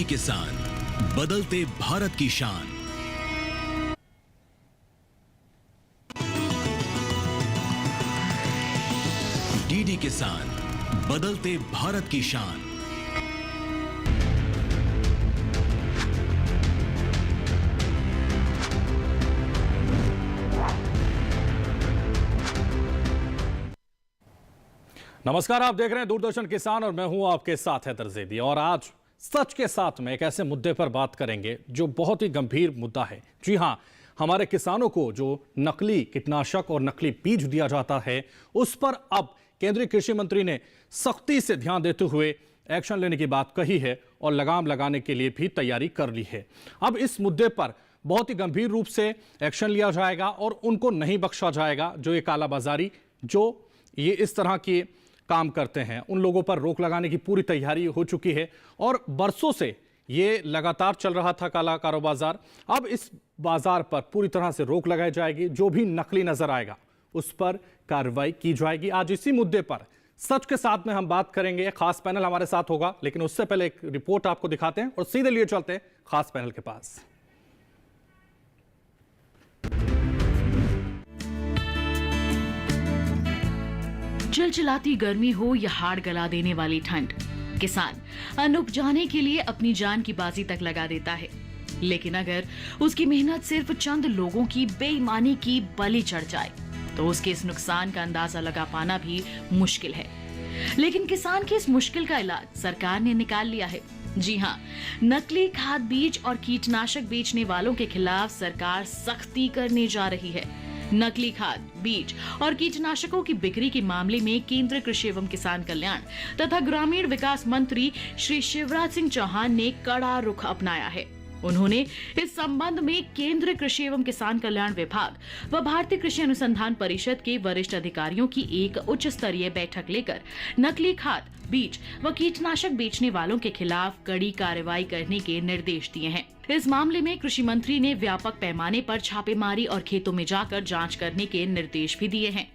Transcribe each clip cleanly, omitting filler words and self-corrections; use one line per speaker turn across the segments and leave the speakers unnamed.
किसान, बदलते भारत की शान। डीडी किसान, बदलते भारत की शान।
नमस्कार, आप देख रहे हैं दूरदर्शन किसान और मैं हूं आपके साथ हैदर ज़ैदी। और आज सच के साथ में एक ऐसे मुद्दे पर बात करेंगे जो बहुत ही गंभीर मुद्दा है। जी हां, हमारे किसानों को जो नकली कीटनाशक और नकली बीज दिया जाता है उस पर अब केंद्रीय कृषि मंत्री ने सख्ती से ध्यान देते हुए एक्शन लेने की बात कही है और लगाम लगाने के लिए भी तैयारी कर ली है। अब इस मुद्दे पर बहुत ही गंभीर रूप से एक्शन लिया जाएगा और उनको नहीं बख्शा जाएगा। जो ये कालाबाजारी, जो ये इस तरह की काम करते हैं, उन लोगों पर रोक लगाने की पूरी तैयारी हो चुकी है और बरसों से ये लगातार चल रहा था काला कारोबार। अब इस बाजार पर पूरी तरह से रोक लगाई जाएगी। जो भी नकली नजर आएगा उस पर कार्रवाई की जाएगी। आज इसी मुद्दे पर सच के साथ में हम बात करेंगे। खास पैनल हमारे साथ होगा, लेकिन उससे पहले एक रिपोर्ट आपको दिखाते हैं और सीधे लिए चलते हैं खास पैनल के पास।
चिलचिलाती गर्मी हो या हाड़ गला देने वाली ठंड, किसान अन्न उपजाने के लिए अपनी जान की बाजी तक लगा देता है। लेकिन अगर उसकी मेहनत सिर्फ चंद लोगों की बेईमानी की बलि चढ़ जाए तो उसके इस नुकसान का अंदाजा लगा पाना भी मुश्किल है। लेकिन किसान की इस मुश्किल का इलाज सरकार ने निकाल लिया है। जी हां, नकली खाद बीज और कीटनाशक बेचने वालों के खिलाफ सरकार सख्ती करने जा रही है। नकली खाद बीज और कीटनाशकों की बिक्री के मामले में केंद्रीय कृषि एवं किसान कल्याण तथा ग्रामीण विकास मंत्री श्री शिवराज सिंह चौहान ने कड़ा रुख अपनाया है। उन्होंने इस संबंध में केंद्रीय कृषि एवं किसान कल्याण विभाग व भारतीय कृषि अनुसंधान परिषद के वरिष्ठ अधिकारियों की एक उच्च स्तरीय बैठक लेकर नकली खाद बीज व कीटनाशक बेचने वालों के खिलाफ कड़ी कार्रवाई करने के निर्देश दिए हैं। इस मामले में कृषि मंत्री ने व्यापक पैमाने पर छापेमारी और खेतों में जाकर जांच करने के निर्देश भी दिए हैं।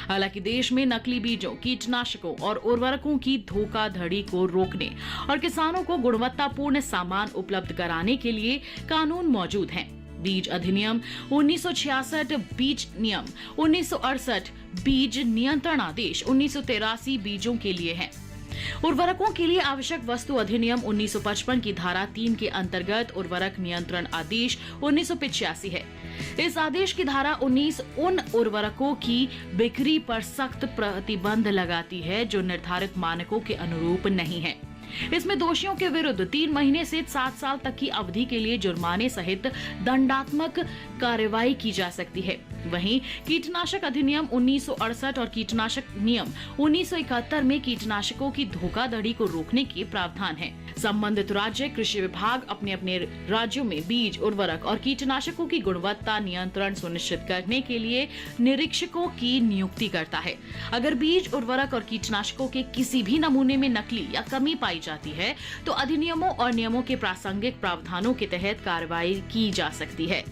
हालांकि देश में नकली बीजों, कीटनाशकों और उर्वरकों की धोखाधड़ी को रोकने और किसानों को गुणवत्तापूर्ण सामान उपलब्ध कराने के लिए कानून मौजूद हैं। बीज अधिनियम 1966, बीज नियम 1968, बीज नियंत्रण आदेश 1983 बीजों के लिए है। उर्वरकों के लिए आवश्यक वस्तु अधिनियम 1955 की धारा 3 के अंतर्गत उर्वरक नियंत्रण आदेश 1985 है। इस आदेश की धारा 19 उन उर्वरकों की बिक्री पर सख्त प्रतिबंध लगाती है जो निर्धारित मानकों के अनुरूप नहीं है। इसमें दोषियों के विरुद्ध 3 महीने से 7 साल तक की अवधि के लिए जुर्माने सहित दंडात्मक कार्रवाई की जा सकती है। वहीं कीटनाशक अधिनियम 1968 और कीटनाशक नियम 1971 में कीटनाशकों की धोखाधड़ी को रोकने के प्रावधान है। संबंधित राज्य कृषि विभाग अपने अपने राज्यों में बीज, उर्वरक और कीटनाशकों की गुणवत्ता नियंत्रण सुनिश्चित करने के लिए निरीक्षकों की नियुक्ति करता है। अगर बीज, उर्वरक और कीटनाशकों के किसी भी नमूने में नकली या कमी पाई जाती है तो अधिनियमों और नियमों के प्रासंगिक प्रावधानों के तहत कार्रवाई की जा सकती है।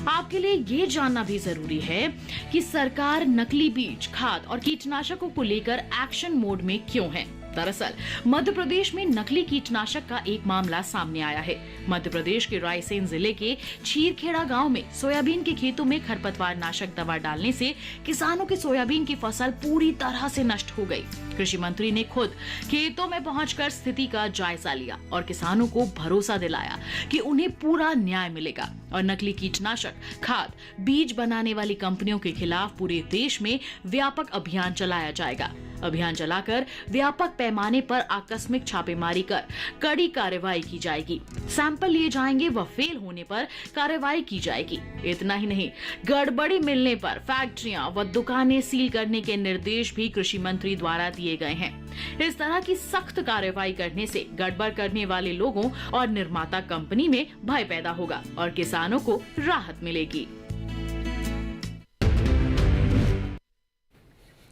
आपके लिए ये जानना भी जरूरी है कि सरकार नकली बीज, खाद और कीटनाशकों को लेकर एक्शन मोड में क्यों है। दरअसल मध्य प्रदेश में नकली कीटनाशक का एक मामला सामने आया है। मध्य प्रदेश के रायसेन जिले के छीरखेड़ा गांव में सोयाबीन के खेतों में खरपतवार नाशक दवा डालने से किसानों की सोयाबीन की फसल पूरी तरह से नष्ट हो गई। कृषि मंत्री ने खुद खेतों में पहुंचकर स्थिति का जायजा लिया और किसानों को भरोसा दिलाया कि उन्हें पूरा न्याय मिलेगा और नकली कीटनाशक, खाद, बीज बनाने वाली कंपनियों के खिलाफ पूरे देश में व्यापक अभियान चलाया जाएगा। अभियान चलाकर व्यापक पैमाने पर आकस्मिक छापेमारी कर कड़ी कार्रवाई की जाएगी। सैंपल लिए जाएंगे व फेल होने पर कार्रवाई की जाएगी। इतना ही नहीं, गड़बड़ी मिलने पर फैक्ट्रियां व दुकानें सील करने के निर्देश भी कृषि मंत्री द्वारा दिए गए हैं। इस तरह की सख्त कार्रवाई करने से गड़बड़ करने वाले लोगों और निर्माता कंपनी में भय पैदा होगा और किसानों को राहत मिलेगी।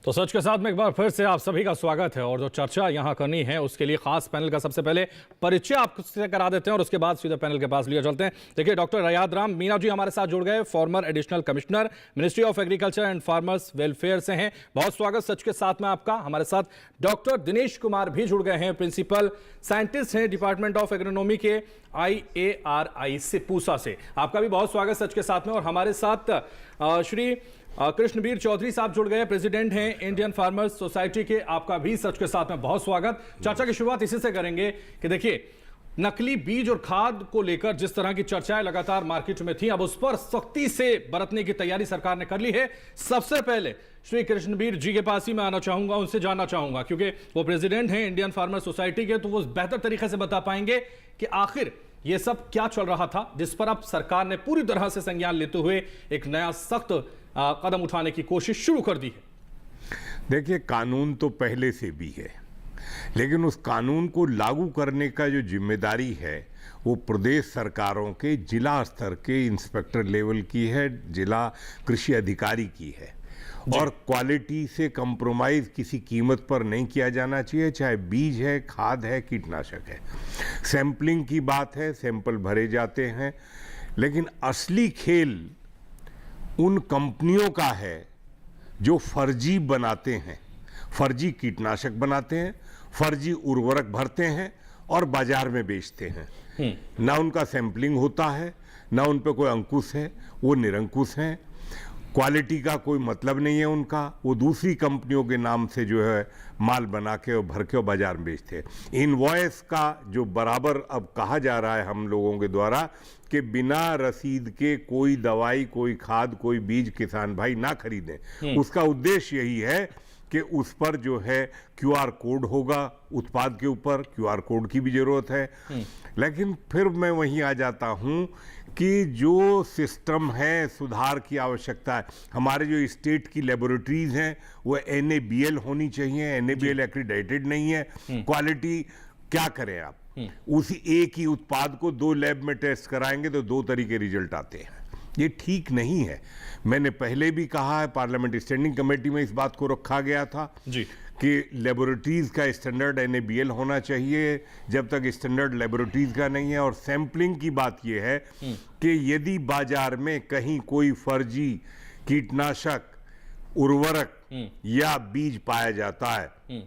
तो सच के साथ में एक बार फिर से आप सभी का स्वागत है और जो चर्चा यहाँ करनी है उसके लिए खास पैनल का सबसे पहले परिचय आपसे करा देते हैं और उसके बाद सीधे पैनल के पास लिए चलते हैं। देखिए, डॉक्टर रयाद राम मीना जी हमारे साथ जुड़ गए, farmer additional commissioner ministry of agriculture and farmers welfare से हैं। बहुत स्वागत सच के साथ में आपका। हमारे साथ डॉक्टर दिनेश कुमार भी जुड़ गए हैं, प्रिंसिपल साइंटिस्ट हैं डिपार्टमेंट ऑफ एग्रोनॉमी के IARI से पूसा से। आपका भी बहुत स्वागत सच के साथ में। और हमारे साथ श्री कृष्णबीर चौधरी साहब जुड़ गए, प्रेसिडेंट हैं इंडियन फार्मर्स सोसाइटी के। आपका भी सच के साथ में बहुत स्वागत। चर्चा की शुरुआत इसी से करेंगे कि देखिए, नकली बीज और खाद को लेकर जिस तरह की चर्चाएं लगातार मार्केट में थी, अब उस पर सख्ती से बरतने की तैयारी सरकार ने कर ली है। सबसे पहले श्री कृष्णबीर जी के पास ही मैं आना चाहूंगा, उनसे जानना चाहूंगा, क्योंकि वो प्रेसिडेंट हैं इंडियन फार्मर सोसाइटी के, तो वो बेहतर तरीके से बता पाएंगे कि आखिर ये सब क्या चल रहा था जिस पर अब सरकार ने पूरी तरह से संज्ञान लेते हुए एक नया सख्त कदम उठाने की कोशिश शुरू कर दी है।
देखिए, कानून तो पहले से भी है, लेकिन उस कानून को लागू करने का जो जिम्मेदारी है वो प्रदेश सरकारों के जिला स्तर के इंस्पेक्टर लेवल की है, जिला कृषि अधिकारी की है। और क्वालिटी से कंप्रोमाइज किसी कीमत पर नहीं किया जाना चाहिए, चाहे बीज है, खाद है, कीटनाशक है। सैंपलिंग की बात है, सैंपल भरे जाते हैं, लेकिन असली खेल उन कंपनियों का है जो फर्जी बनाते हैं, फर्जी कीटनाशक बनाते हैं, फर्जी उर्वरक भरते हैं और बाजार में बेचते हैं। ना उनका सैंपलिंग होता है, ना उन पे कोई अंकुश है, वो निरंकुश हैं। क्वालिटी का कोई मतलब नहीं है उनका, वो दूसरी कंपनियों के नाम से जो है माल बना के और भर के और बाजार में बेचते हैं। इनवॉइस का जो बराबर अब कहा जा रहा है हम लोगों के द्वारा कि बिना रसीद के कोई दवाई, कोई खाद, कोई बीज किसान भाई ना खरीदें। उसका उद्देश्य यही है कि उस पर जो है QR कोड होगा, उत्पाद के ऊपर QR कोड की भी जरूरत है। लेकिन फिर मैं वहीं आ जाता हूं कि जो सिस्टम है, सुधार की आवश्यकता है। हमारे जो स्टेट की लेबोरेटरीज हैं वो NABL होनी चाहिए, NABL एक्रीडेटेड नहीं है। क्वालिटी क्या करें आप, उसी एक ही उत्पाद को 2 लैब में टेस्ट कराएंगे तो 2 तरीके रिजल्ट आते हैं। ये ठीक नहीं है। मैंने पहले भी कहा है, पार्लियामेंट स्टैंडिंग कमेटी में इस बात को रखा गया था जी कि लेबोरेटरीज का स्टैंडर्ड NABL होना चाहिए। जब तक स्टैंडर्ड लेबोरेटरीज का नहीं है, और सैंपलिंग की बात यह है कि यदि बाजार में कहीं कोई फर्जी कीटनाशक, उर्वरक या बीज पाया जाता है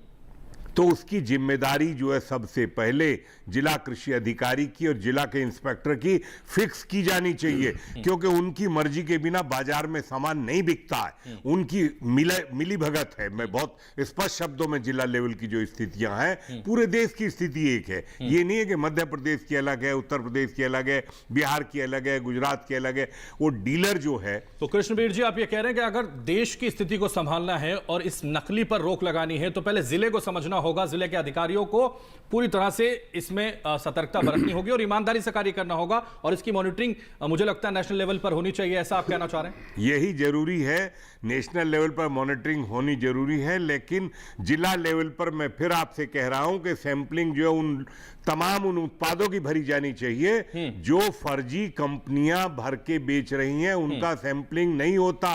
तो उसकी जिम्मेदारी जो है सबसे पहले जिला कृषि अधिकारी की और जिला के इंस्पेक्टर की फिक्स की जानी चाहिए, क्योंकि उनकी मर्जी के बिना बाजार में सामान नहीं बिकता है। उनकी मिली भगत है। मैं बहुत स्पष्ट शब्दों में जिला लेवल की जो स्थितियां हैं, पूरे देश की स्थिति एक है। ये नहीं है कि मध्य प्रदेश की अलग है, उत्तर प्रदेश की अलग है, बिहार की अलग है, गुजरात की अलग है। वो डीलर जो है।
तो कृष्णबीर जी, आप ये कह रहे हैं कि अगर देश की स्थिति को संभालना है और इस नकली पर रोक लगानी है तो पहले जिले को समझना होगा, जिले के अधिकारियों को पूरी तरह से इसमें सतर्कता बरतनी होगी और ईमानदारी से कार्य करना होगा, और इसकी मॉनिटरिंग मुझे लगता है नेशनल लेवल पर होनी चाहिए। ऐसा आप कहना चाह रहे हैं?
यही जरूरी है, नेशनल लेवल पर मॉनिटरिंग होनी जरूरी है, लेकिन जिला लेवल पर मैं फिर आपसे कह रहा हूं कि सैंपलिंग जो उन तमाम उन उत्पादों की भरी जानी चाहिए जो फर्जी कंपनियां भर के बेच रही हैं। उनका सैंपलिंग नहीं होता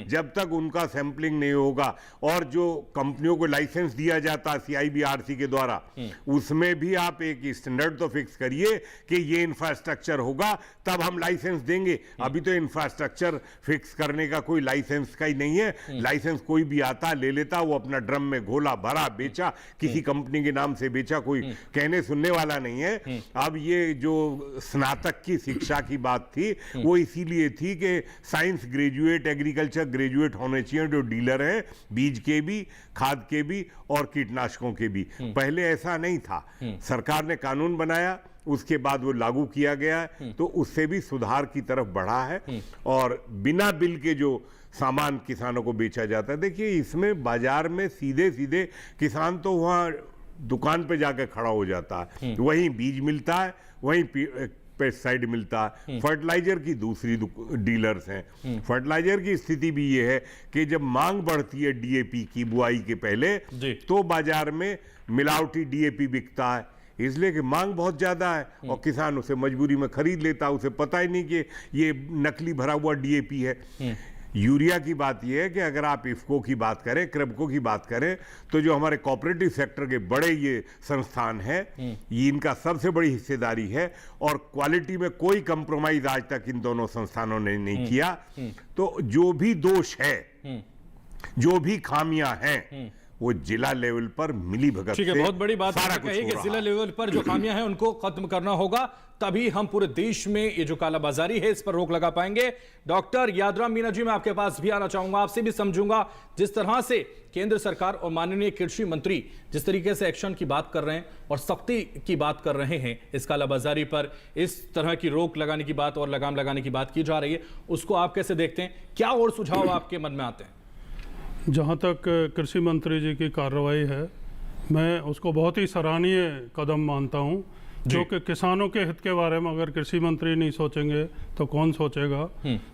जब तक उनका सैंपलिंग नहीं होगा। और जो कंपनियों को लाइसेंस दिया जाता CIBRC के द्वारा, उसमें भी आप एक स्टैंडर्ड तो फिक्स करिए कि ये इंफ्रास्ट्रक्चर होगा तब हम लाइसेंस देंगे। अभी तो इंफ्रास्ट्रक्चर फिक्स करने का कोई लाइसेंस का ही नहीं है। लाइसेंस कोई भी आता ले लेता, वो अपना ड्रम में घोला, भरा, बेचा, किसी कंपनी के नाम से बेचा, कोई कहने सुनने वाला नहीं है। अब ये जो स्नातक की शिक्षा की बात थी वो इसीलिए थी कि साइंस ग्रेजुएट, एग्रीकल्चर ग्रेजुएट होने चाहिए जो डीलर हैं, बीज के भी, खाद के भी और कीटनाशकों के भी। पहले ऐसा नहीं था। सरकार ने कानून बनाया, उसके बाद वो लागू किया गया, तो उससे भी सुधार की तरफ बढ़ा है। और बिना बिल के जो सामान किसानों को बेचा जाता है, देखिए इसमें बाजार में सीधे सीधे किसान तो वहाँ दुकान पे जाकर खड़ा हो जाता है, वहीं बीज मिलता है, वहीं पेस्टिसाइड मिलता है। फर्टिलाइजर की दूसरी डीलर्स हैं। फर्टिलाइजर की स्थिति भी ये है कि जब मांग बढ़ती है DAP की बुआई के पहले, तो बाजार में मिलावटी DAP बिकता है, इसलिए कि मांग बहुत ज्यादा है और किसान उसे मजबूरी में खरीद लेता है। उसे पता ही नहीं कि ये नकली भरा हुआ DAP है। यूरिया की बात यह है कि अगर आप इफ्को की बात करें, क्रेबको की बात करें, तो जो हमारे कोऑपरेटिव सेक्टर के बड़े ये संस्थान है, ये इनका सबसे बड़ी हिस्सेदारी है और क्वालिटी में कोई कंप्रोमाइज आज तक इन दोनों संस्थानों ने नहीं किया। तो जो भी दोष है, जो भी खामियां हैं, वो जिला लेवल पर मिली भगत
ठीक है,
से
बहुत बड़ी बात
सारा
आपने
कुछ
कही
हो
कि
रहा
जिला
है।
लेवल पर जो खामियां हैं उनको खत्म करना होगा, तभी हम पूरे देश में ये जो कालाबाजारी है इस पर रोक लगा पाएंगे। डॉक्टर यादराम मीना जी, मैं आपके पास भी आना चाहूंगा, आपसे भी समझूंगा जिस तरह से केंद्र सरकार और माननीय कृषि मंत्री जिस तरीके से एक्शन की बात कर रहे हैं और सख्ती की बात कर रहे हैं इस कालाबाजारी पर, इस तरह की रोक लगाने की बात और लगाम लगाने की बात की जा रही है, उसको आप कैसे देखते हैं? क्या और सुझाव आपके मन में आते हैं?
जहाँ तक कृषि मंत्री जी की कार्रवाई है, मैं उसको बहुत ही सराहनीय कदम मानता हूँ, क्योंकि किसानों के हित के बारे में अगर कृषि मंत्री नहीं सोचेंगे तो कौन सोचेगा।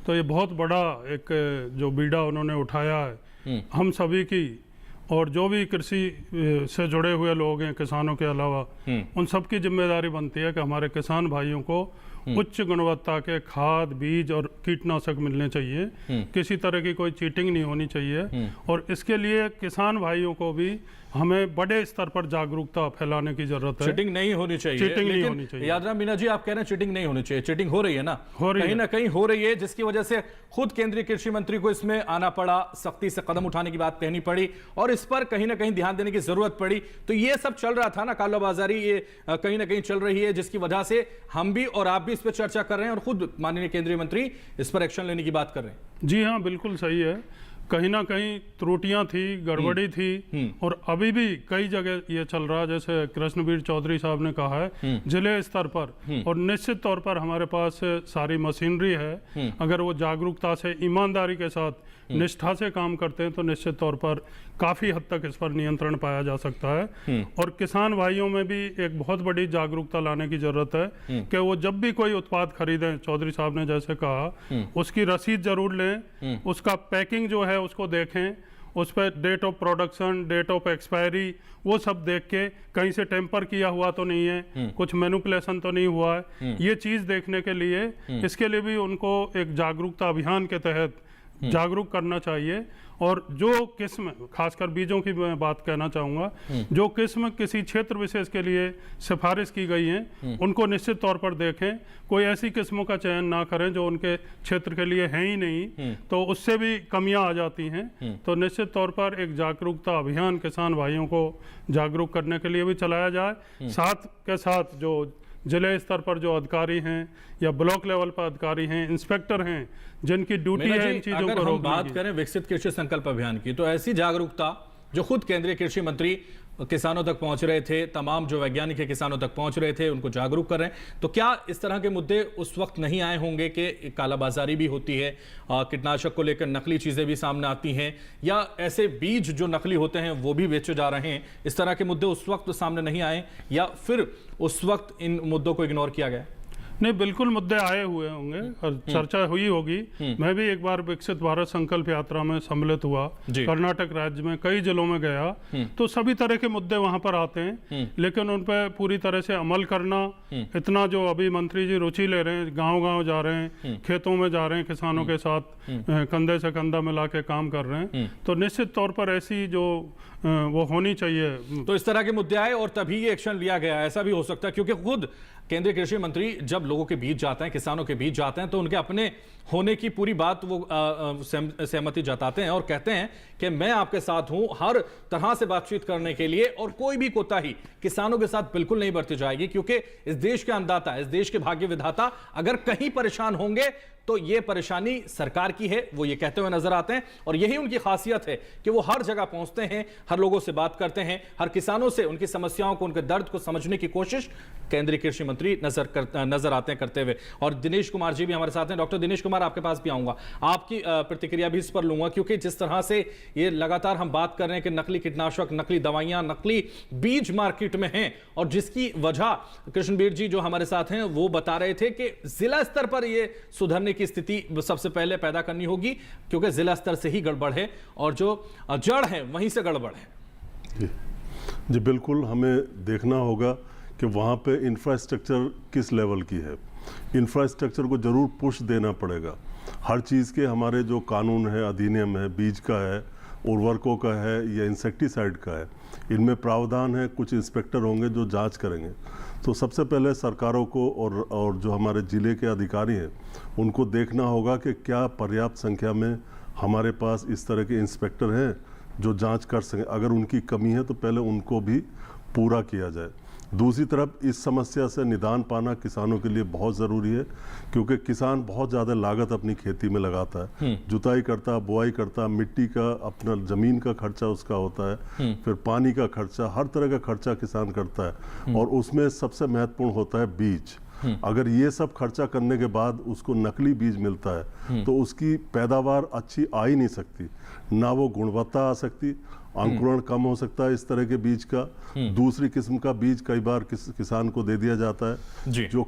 तो ये बहुत बड़ा एक जो बीड़ा उन्होंने उठाया है हम सभी की, और जो भी कृषि से जुड़े हुए लोग हैं किसानों के अलावा, उन सब की जिम्मेदारी बनती है कि हमारे किसान भाइयों को उच्च गुणवत्ता के खाद, बीज और कीटनाशक मिलने चाहिए। किसी तरह की कोई चीटिंग नहीं होनी चाहिए, और इसके लिए किसान भाइयों को भी हमें बड़े स्तर पर जागरूकता फैलाने की जरूरत है।
चीटिंग नहीं होनी चाहिए,
चीटिंग नहीं होनी चाहिए।
यादराम मीना जी, आप कह रहे हैं चीटिंग नहीं होनी चाहिए, चीटिंग हो रही है ना,
हो रही
कहीं
है।
ना कहीं हो रही है, जिसकी वजह से खुद केंद्रीय कृषि मंत्री को इसमें आना पड़ा, सख्ती से कदम उठाने की बात कहनी पड़ी और इस पर कहीं ना कहीं ध्यान देने की जरूरत पड़ी। तो ये सब चल रहा था ना, कालाबाजारी ये कहीं ना कहीं चल रही है, जिसकी वजह से हम भी और आप भी इस पर चर्चा कर रहे हैं और खुद माननीय केंद्रीय मंत्री इस पर एक्शन लेने की बात कर रहे हैं।
जी हाँ, बिल्कुल सही है। कहीं ना कहीं त्रुटियां थी, गड़बड़ी थी, और अभी भी कई जगह ये चल रहा है, जैसे कृष्णवीर चौधरी साहब ने कहा है, जिले स्तर पर। और निश्चित तौर पर हमारे पास सारी मशीनरी है, अगर वो जागरूकता से, ईमानदारी के साथ, निष्ठा से काम करते हैं तो निश्चित तौर पर काफ़ी हद तक इस पर नियंत्रण पाया जा सकता है। और किसान भाइयों में भी एक बहुत बड़ी जागरूकता लाने की ज़रूरत है कि वो जब भी कोई उत्पाद खरीदें, चौधरी साहब ने जैसे कहा, उसकी रसीद जरूर लें, उसका पैकिंग जो है उसको देखें, उस पर date of production, date of expiry, वो सब देख के कहीं से टेम्पर किया हुआ तो नहीं है, कुछ मैनिपुलेशन तो नहीं हुआ है, ये चीज़ देखने के लिए, इसके लिए भी उनको एक जागरूकता अभियान के तहत जागरूक करना चाहिए। और जो किस्म, खासकर बीजों की मैं बात कहना चाहूँगा, जो किस्म किसी क्षेत्र विशेष के लिए सिफारिश की गई हैं, उनको निश्चित तौर पर देखें, कोई ऐसी किस्मों का चयन ना करें जो उनके क्षेत्र के लिए हैं ही नहीं, तो उससे भी कमियां आ जाती हैं। तो निश्चित तौर पर एक जागरूकता अभियान किसान भाइयों को जागरूक करने के लिए भी चलाया जाए। साथ के साथ जो जिले स्तर पर जो अधिकारी हैं या ब्लॉक लेवल पर अधिकारी हैं, इंस्पेक्टर हैं, जिनकी ड्यूटी है इन चीजों को रोकने की।
बात करें विकसित कृषि संकल्प अभियान की, तो ऐसी जागरूकता जो खुद केंद्रीय कृषि मंत्री किसानों तक पहुंच रहे थे, तमाम जो वैज्ञानिक है किसानों तक पहुंच रहे थे, उनको जागरूक कर रहे हैं, तो क्या इस तरह के मुद्दे उस वक्त नहीं आए होंगे कि कालाबाजारी भी होती है, कीटनाशक को लेकर नकली चीजें भी सामने आती हैं, या ऐसे बीज जो नकली होते हैं वो भी बेचे जा रहे हैं, इस तरह के मुद्दे उस वक्त सामने नहीं आए, या फिर उस वक्त इन मुद्दों को इग्नोर किया गया?
नहीं, बिल्कुल मुद्दे आए हुए होंगे और चर्चा हुई होगी। मैं भी एक बार विकसित भारत संकल्प यात्रा में सम्मिलित हुआ, कर्नाटक राज्य में कई जिलों में गया, तो सभी तरह के मुद्दे वहां पर आते हैं, लेकिन उन पर पूरी तरह से अमल करना, इतना जो अभी मंत्री जी रुचि ले रहे हैं, गांव-गांव जा रहे हैं, खेतों में जा रहे हैं, किसानों के साथ कंधे से कंधा मिला के काम कर रहे हैं, तो निश्चित तौर पर ऐसी जो वो होनी चाहिए।
तो इस तरह के मुद्दे आए और तभी ये एक्शन लिया गया, ऐसा भी हो सकता है, क्योंकि खुद केंद्रीय कृषि मंत्री जब लोगों के बीच जाते हैं, किसानों के बीच जाते हैं, तो उनके अपने होने की पूरी बात वो सहमति जताते हैं और कहते हैं कि मैं आपके साथ हूं हर तरह से बातचीत करने के लिए, और कोई भी कोताही किसानों के साथ बिल्कुल नहीं बरती जाएगी, क्योंकि इस देश के अन्नदाता, इस देश के भाग्य विधाता अगर कहीं परेशान होंगे तो ये परेशानी सरकार की है, वो ये कहते हुए नजर आते हैं। और यही उनकी खासियत है कि वो हर जगह पहुंचते हैं, हर लोगों से बात करते हैं, हर किसानों से उनकी समस्याओं को, उनके दर्द को समझने की कोशिश केंद्रीय कृषि मंत्री नजर आते हैं करते हुए। और दिनेश कुमार जी भी हमारे साथ हैं। डॉक्टर दिनेश कुमार, आपके पास भी आऊंगा, आपकी प्रतिक्रिया भी इस पर लूंगा, क्योंकि जिस तरह से ये लगातार हम बात कर रहे हैं कि नकली कीटनाशक, नकली दवाइयां, नकली बीज मार्केट में हैं, और जिसकी वजह कृष्णवीर जी जो हमारे साथ हैं वो बता रहे थे कि जिला स्तर पर ये सुधरने की स्थिति सबसे पहले पैदा करनी होगी, क्योंकि जिला स्तर से ही गड़बड़ है और जो जड़ है वहीं से गड़बड़ है।
जी बिल्कुल, हमें देखना होगा कि वहाँ पे इंफ्रास्ट्रक्चर किस लेवल की है। इंफ्रास्ट्रक्चर को जरूर पुश देना पड़ेगा, हर चीज़ के हमारे जो कानून है, अधिनियम है, बीज का है, उर्वरकों का है या इंसेक्टिसाइड का है, इनमें प्रावधान है। कुछ इंस्पेक्टर होंगे जो जांच करेंगे। तो सबसे पहले सरकारों को और जो हमारे ज़िले के अधिकारी हैं उनको देखना होगा कि क्या पर्याप्त संख्या में हमारे पास इस तरह के इंस्पेक्टर हैं जो जांच कर सकें। अगर उनकी कमी है तो पहले उनको भी पूरा किया जाए। दूसरी तरफ इस समस्या से निदान पाना किसानों के लिए बहुत ज़रूरी है, क्योंकि किसान बहुत ज़्यादा लागत अपनी खेती में लगाता है। जुताई करता है, बुआई करता है, मिट्टी का, अपना ज़मीन का खर्चा उसका होता है, फिर पानी का खर्चा, हर तरह का खर्चा किसान करता है। और उसमें सबसे महत्वपूर्ण होता है बीज। अगर ये सब खर्चा करने के बाद उसको नकली बीज मिलता है तो उसकी पैदावार अच्छी आ ही नहीं सकती, ना वो गुणवत्ता आ सकती, अंकुरण कम हो सकता है इस तरह के बीज का। दूसरी किस्म का बीज कई बार किसान को दे दिया जाता है जो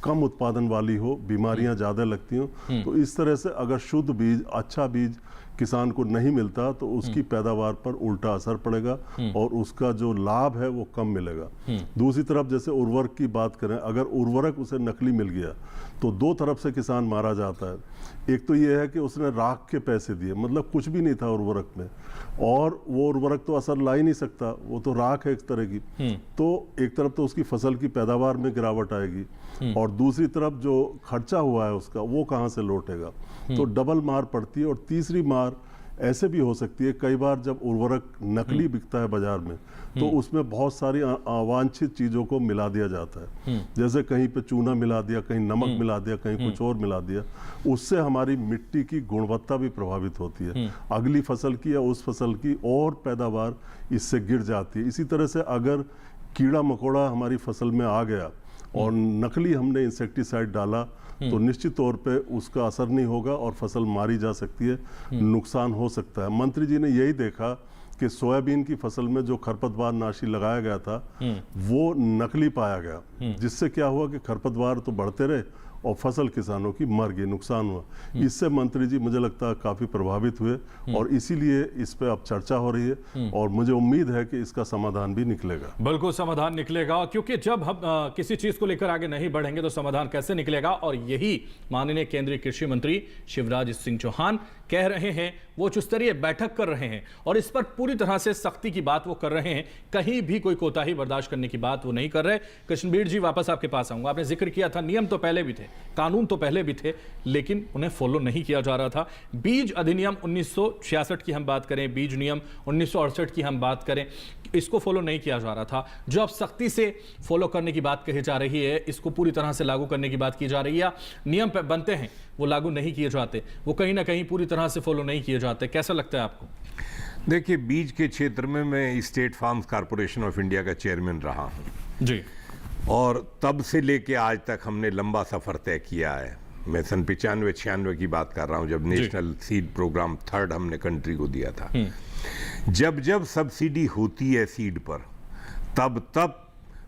कम उत्पादन वाली हो, बीमारियां ज़्यादा लगती हो। तो इस तरह से अगर शुद्ध बीज, अच्छा बीज किसान को नहीं मिलता तो उसकी पैदावार पर उल्टा असर पड़ेगा और उसका जो लाभ है वो कम मिलेगा। दूसरी तरफ जैसे उर्वरक की बात करें, अगर उर्वरक उसे नकली मिल गया तो दो तरफ से किसान मारा जाता है। एक तो ये है कि उसने राख के पैसे दिए, मतलब कुछ भी नहीं था उर्वरक में, और वो उर्वरक तो असर ला ही नहीं सकता, वो तो राख है एक तरह की। तो एक तरफ तो उसकी फसल की पैदावार में गिरावट आएगी और दूसरी तरफ जो खर्चा हुआ है उसका वो कहाँ से लौटेगा। तो डबल मार पड़ती है। और तीसरी मार ऐसे भी हो सकती है, कई बार जब उर्वरक नकली बिकता है बाजार में तो उसमें बहुत सारी अवांछित चीज़ों को मिला दिया जाता है। जैसे कहीं पे चूना मिला दिया, कहीं नमक मिला दिया, कहीं कुछ और मिला दिया। उससे हमारी मिट्टी की गुणवत्ता भी प्रभावित होती है, अगली फसल की या उस फसल की और पैदावार इससे गिर जाती है। इसी तरह से अगर कीड़ा मकोड़ा हमारी फसल में आ गया और नकली हमने इंसेक्टिसाइड डाला तो निश्चित तौर पे उसका असर नहीं होगा और फसल मारी जा सकती है, नुकसान हो सकता है। मंत्री जी ने यही देखा कि सोयाबीन की फसल में जो खरपतवार नाशी लगाया गया था वो नकली पाया गया, जिससे क्या हुआ कि खरपतवार तो बढ़ते रहे और फसल किसानों की मर गई, नुकसान हुआ। इससे मंत्री जी मुझे लगता है काफ़ी प्रभावित हुए और इसीलिए इस पे अब चर्चा हो रही है और मुझे उम्मीद है कि इसका समाधान भी निकलेगा।
बिल्कुल समाधान निकलेगा, क्योंकि जब हम किसी चीज को लेकर आगे नहीं बढ़ेंगे तो समाधान कैसे निकलेगा। और यही माननीय केंद्रीय कृषि मंत्री शिवराज सिंह चौहान कह रहे हैं। वो उच्च स्तरीय बैठक कर रहे हैं और इस पर पूरी तरह से सख्ती की बात वो कर रहे हैं, कहीं भी कोई कोताही बर्दाश्त करने की बात वो नहीं कर रहे। कृष्णबीर जी, वापस आपके पास आऊंगा। आपने जिक्र किया था नियम तो पहले भी थे, कानून तो पहले भी थे, लेकिन उन्हें फॉलो नहीं किया जा रहा था। बीज अधिनियम 1966 की हम बात करें, बीज नियम 1968 की हम बात करें, इसको फॉलो नहीं किया जा रहा था। जो अब सख्ती से फॉलो करने की बात कही जा रही है, इसको पूरी तरह से लागू करने की बात की जा रही है, नियम बनते हैं वो लागू नहीं किए जाते, वो कहीं ना कहीं पूरी तरह से फॉलो नहीं किए जाते। कैसा लगता है आपको?
देखिए, बीज के क्षेत्र में मैं state farms corporation of India का चेयरमैन रहा हूँ
जी,
और तब से लेके आज तक हमने लंबा सफर तय किया है। मैं सन 95-96 की बात कर रहा हूँ, जब नेशनल सीड प्रोग्राम 3rd हमने कंट्री को दिया था। जब सब्सिडी होती है सीड पर, तब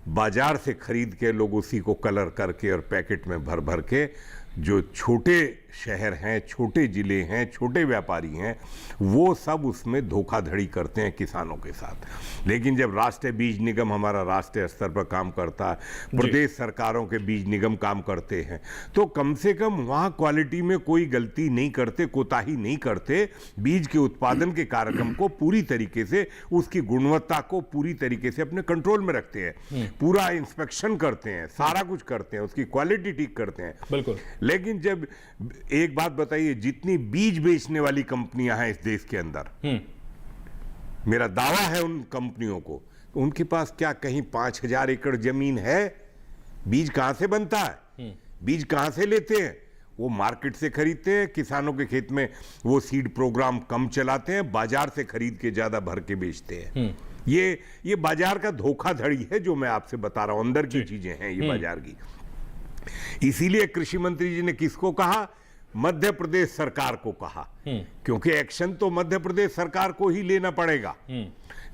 बाजार से खरीद के लोग उसी को कलर करके और पैकेट में भर के, जो छोटे शहर हैं, छोटे जिले हैं, छोटे व्यापारी हैं, वो सब उसमें धोखाधड़ी करते हैं किसानों के साथ। लेकिन जब राष्ट्रीय बीज निगम हमारा राष्ट्रीय स्तर पर काम करता है, प्रदेश सरकारों के बीज निगम काम करते हैं, तो कम से कम वहाँ क्वालिटी में कोई गलती नहीं करते, कोताही नहीं करते। बीज के उत्पादन के कार्यक्रम को पूरी तरीके से, उसकी गुणवत्ता को पूरी तरीके से अपने कंट्रोल में रखते हैं, पूरा इंस्पेक्शन करते हैं, सारा कुछ करते हैं, उसकी क्वालिटी ठीक करते हैं।
बिल्कुल।
लेकिन जब एक बात बताइए, जितनी बीज बेचने वाली कंपनियां हैं इस देश के अंदर, मेरा दावा है उन कंपनियों को, उनके पास क्या कहीं 5000 एकड़ जमीन है? बीज कहां से बनता है? बीज कहां से लेते हैं? वो मार्केट से खरीदते हैं, किसानों के खेत में वो सीड प्रोग्राम कम चलाते हैं, बाजार से खरीद के ज्यादा भर के बेचते हैं। ये बाजार का धोखाधड़ी है जो मैं आपसे बता रहा हूं, अंदर की चीजें हैं ये बाजार की। इसीलिए कृषि मंत्री जी ने किसको कहा? मध्य प्रदेश सरकार को कहा, क्योंकि एक्शन तो मध्य प्रदेश सरकार को ही लेना पड़ेगा।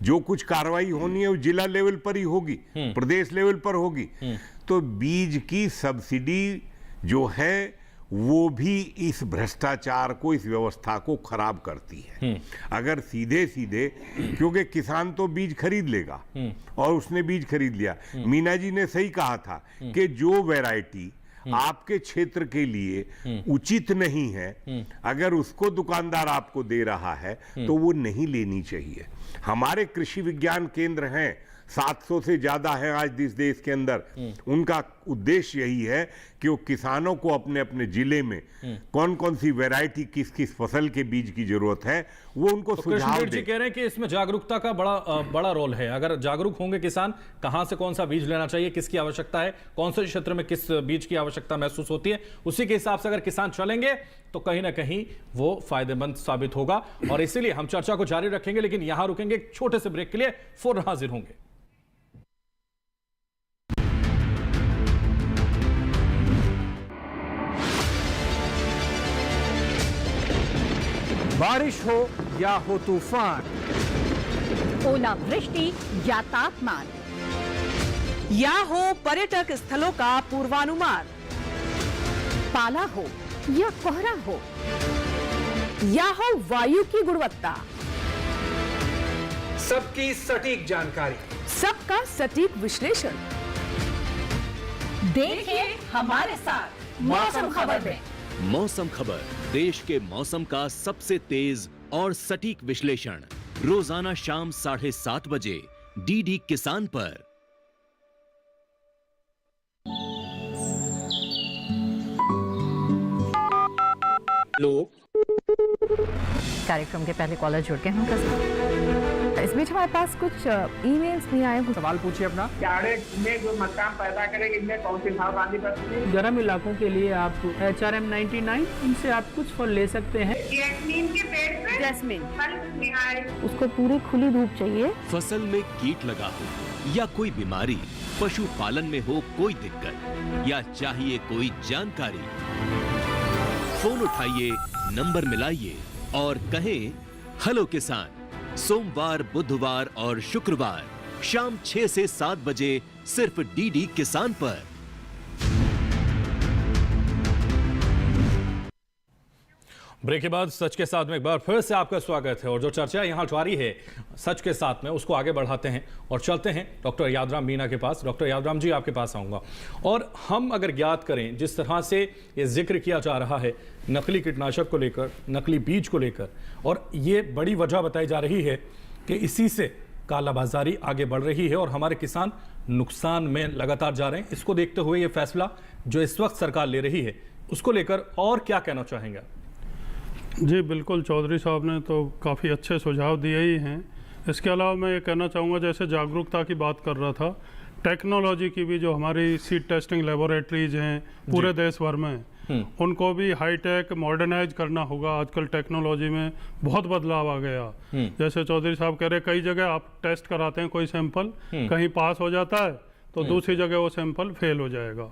जो कुछ कार्रवाई होनी है वो जिला लेवल पर ही होगी, प्रदेश लेवल पर होगी। तो बीज की सब्सिडी जो है वो भी इस भ्रष्टाचार को, इस व्यवस्था को खराब करती है। अगर सीधे सीधे, क्योंकि किसान तो बीज खरीद लेगा और उसने बीज खरीद लिया। मीना जी ने सही कहा था कि जो वैरायटी आपके क्षेत्र के लिए उचित नहीं है, अगर उसको दुकानदार आपको दे रहा है तो वो नहीं लेनी चाहिए। हमारे कृषि विज्ञान केंद्र हैं, 700 से ज्यादा है आज इस देश के अंदर। उनका उद्देश्य यही है कि वो किसानों को अपने अपने जिले में कौन कौन सी वैरायटी, किस किस फसल के बीज की जरूरत है, वो उनको
तो
सुझाव
कृष्णवीर जी
दे।
कह रहे हैं कि इसमें जागरूकता का बड़ा रोल है। अगर जागरूक होंगे किसान, कहां से कौन सा बीज लेना चाहिए, किसकी आवश्यकता है, कौन से क्षेत्र में किस बीज की आवश्यकता महसूस होती है, उसी के हिसाब से अगर किसान चलेंगे तो कहीं ना कहीं वो फायदेमंद साबित होगा। और इसीलिए हम चर्चा को जारी रखेंगे, लेकिन यहां रुकेंगे एक छोटे से ब्रेक के लिए, फौरन हाजिर होंगे।
बारिश हो या हो तूफान,
ओलावृष्टि या तापमान,
या हो पर्यटक स्थलों का पूर्वानुमान,
पाला हो या कोहरा हो,
या हो वायु की गुणवत्ता,
सबकी सटीक जानकारी,
सबका सटीक विश्लेषण।
देखिए हमारे साथ मौसम खबर में।
मौसम खबर, देश के मौसम का सबसे तेज और सटीक विश्लेषण, रोजाना शाम 7:30 बजे डीडी किसान पर।
लोग
कार्यक्रम के पहले कॉलर जुड़ के हम इस बीच हमारे पास कुछ ईमेल्स भी आए हैं।
सवाल पूछिए अपना।
जाड़े में जो मकान पैदा करेंगे, इनमें कौन सी सावधानी बरतनी है?
गर्म इलाकों के लिए आप HRM 99 इनसे आप कुछ फल ले सकते हैं।
जैस्मीन के पेड़ पे
जैस्मिन,
फल नहीं आए।
उसको पूरी खुली धूप चाहिए।
फसल में कीट लगा हो या कोई बीमारी, पशुपालन में हो कोई दिक्कत या चाहिए कोई जानकारी, फोन उठाइए, नंबर मिलाइए और कहें हेलो किसान। सोमवार, बुधवार और शुक्रवार शाम 6 से 7 बजे सिर्फ डीडी किसान पर।
ब्रेक के बाद सच के साथ में एक बार फिर से आपका स्वागत है। और जो चर्चा यहाँ जारी है सच के साथ में, उसको आगे बढ़ाते हैं और चलते हैं डॉक्टर यादराम मीणा के पास। डॉक्टर यादराम जी, आपके पास आऊँगा। और हम अगर ज्ञात करें, जिस तरह से ये जिक्र किया जा रहा है नकली कीटनाशक को लेकर, नकली बीज को लेकर, और ये बड़ी वजह बताई जा रही है कि इसी से कालाबाजारी आगे बढ़ रही है और हमारे किसान नुकसान में लगातार जा रहे हैं। इसको देखते हुए ये फैसला जो इस वक्त सरकार ले रही है, उसको लेकर और क्या कहना चाहेंगे?
जी बिल्कुल, चौधरी साहब ने तो काफ़ी अच्छे सुझाव दिए ही हैं। इसके अलावा मैं ये कहना चाहूँगा, जैसे जागरूकता की बात कर रहा था, टेक्नोलॉजी की भी जो हमारी सीड टेस्टिंग लेबोरेटरीज हैं पूरे देश भर में, उनको भी हाईटेक मॉडर्नाइज करना होगा। आजकल टेक्नोलॉजी में बहुत बदलाव आ गया। जैसे चौधरी साहब कह रहे, कई जगह आप टेस्ट कराते हैं कोई सैंपल, कहीं पास हो जाता है तो दूसरी जगह वो सैंपल फेल हो जाएगा।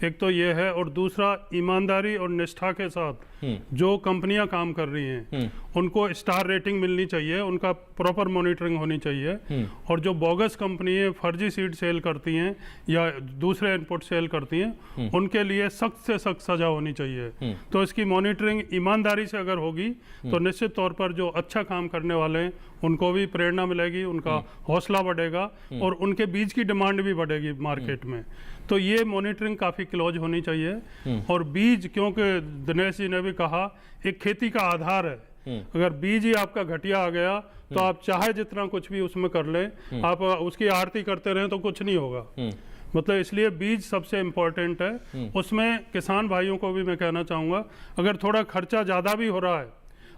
एक तो ये है, और दूसरा ईमानदारी और निष्ठा के साथ जो कंपनियां काम कर रही हैं उनको स्टार रेटिंग मिलनी चाहिए, उनका प्रॉपर मॉनिटरिंग होनी चाहिए। और जो बोगस कंपनी है, फर्जी सीड सेल करती हैं या दूसरे इनपुट सेल करती हैं, उनके लिए सख्त से सख्त सजा होनी चाहिए। तो इसकी मॉनिटरिंग ईमानदारी से अगर होगी तो निश्चित तौर पर जो अच्छा काम करने वाले हैं उनको भी प्रेरणा मिलेगी, उनका हौसला बढ़ेगा और उनके बीज की डिमांड भी बढ़ेगी मार्केट में। तो ये मॉनिटरिंग काफ़ी क्लोज होनी चाहिए। और बीज, क्योंकि दिनेश जी ने भी कहा, एक खेती का आधार है। अगर बीज ही आपका घटिया आ गया तो आप चाहे जितना कुछ भी उसमें कर लें, आप उसकी आरती करते रहें तो कुछ नहीं होगा। मतलब इसलिए बीज सबसे इम्पोर्टेंट है। उसमें किसान भाइयों को भी मैं कहना चाहूँगा, अगर थोड़ा खर्चा ज़्यादा भी हो रहा है,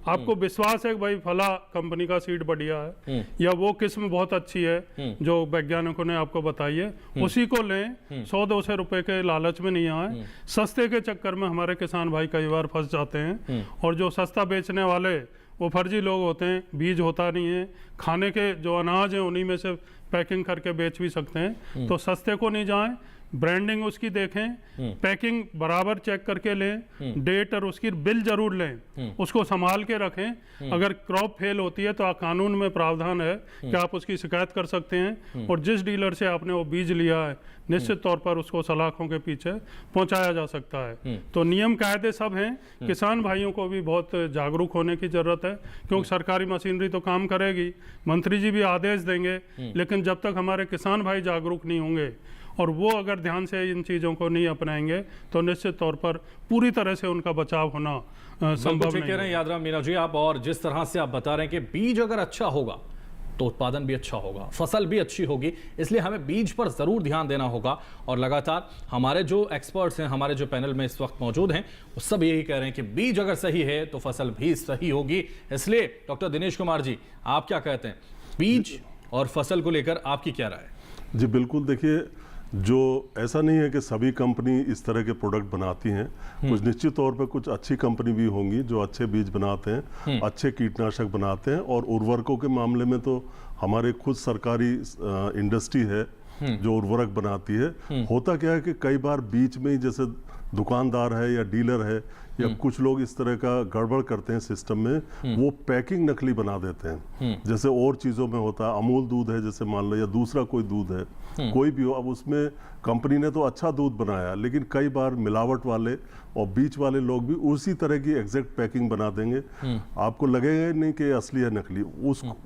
आपको विश्वास है कि भाई फला कंपनी का सीड बढ़िया है या वो किस्म बहुत अच्छी है जो वैज्ञानिकों ने आपको बताई है, उसी को लें। 100-200 रुपए के लालच में नहीं आए। सस्ते के चक्कर में हमारे किसान भाई कई बार फंस जाते हैं। और जो सस्ता बेचने वाले वो फर्जी लोग होते हैं, बीज होता नहीं है, खाने के जो अनाज हैं उन्हीं में से पैकिंग करके बेच भी सकते हैं। तो सस्ते को नहीं जाएं, ब्रांडिंग उसकी देखें, पैकिंग बराबर चेक करके लें, डेट और उसकी बिल जरूर लें, उसको संभाल के रखें। अगर क्रॉप फेल होती है तो कानून में प्रावधान है कि आप उसकी शिकायत कर सकते हैं। और जिस डीलर से आपने वो बीज लिया है, निश्चित तौर पर उसको सलाखों के पीछे पहुंचाया जा सकता है। तो नियम कायदे सब हैं। किसान भाइयों को भी बहुत जागरूक होने की जरूरत है, क्योंकि सरकारी मशीनरी तो काम करेगी, मंत्री जी भी आदेश देंगे, लेकिन जब तक हमारे किसान भाई जागरूक नहीं होंगे और वो अगर ध्यान से इन चीज़ों को नहीं अपनाएंगे तो निश्चित तौर पर पूरी तरह से उनका बचाव होना संभव नहीं
कह रहे हैं यादराम मीणा जी आप, और जिस तरह से आप बता रहे हैं कि बीज अगर अच्छा होगा तो उत्पादन भी अच्छा होगा, फसल भी अच्छी होगी, इसलिए हमें बीज पर जरूर ध्यान देना होगा। और लगातार हमारे जो एक्सपर्ट्स हैं, हमारे जो पैनल में इस वक्त मौजूद हैं, वो सब यही कह रहे हैं कि बीज अगर सही है तो फसल भी सही होगी। इसलिए डॉक्टर दिनेश कुमार जी, आप क्या कहते हैं, बीज और फसल को लेकर आपकी क्या राय है?
जी बिल्कुल, देखिए जो ऐसा नहीं है कि सभी कंपनी इस तरह के प्रोडक्ट बनाती हैं, कुछ निश्चित तौर पे कुछ अच्छी कंपनी भी होंगी जो अच्छे बीज बनाते हैं, अच्छे कीटनाशक बनाते हैं। और उर्वरकों के मामले में तो हमारे खुद सरकारी इंडस्ट्री है जो उर्वरक बनाती है। होता क्या है कि कई बार बीच में ही जैसे दुकानदार है या डीलर है या कुछ लोग इस तरह का गड़बड़ करते हैं सिस्टम में, वो पैकिंग नकली बना देते हैं। जैसे और चीज़ों में होता है, अमूल दूध है जैसे मान लो, या दूसरा कोई दूध है, कोई भी हो, अब उसमें कंपनी ने तो अच्छा दूध बनाया लेकिन कई बार मिलावट वाले और बीच वाले लोग भी उसी तरह की एग्जैक्ट पैकिंग बना देंगे। आपको लगेगा नहीं कि असली है नकली,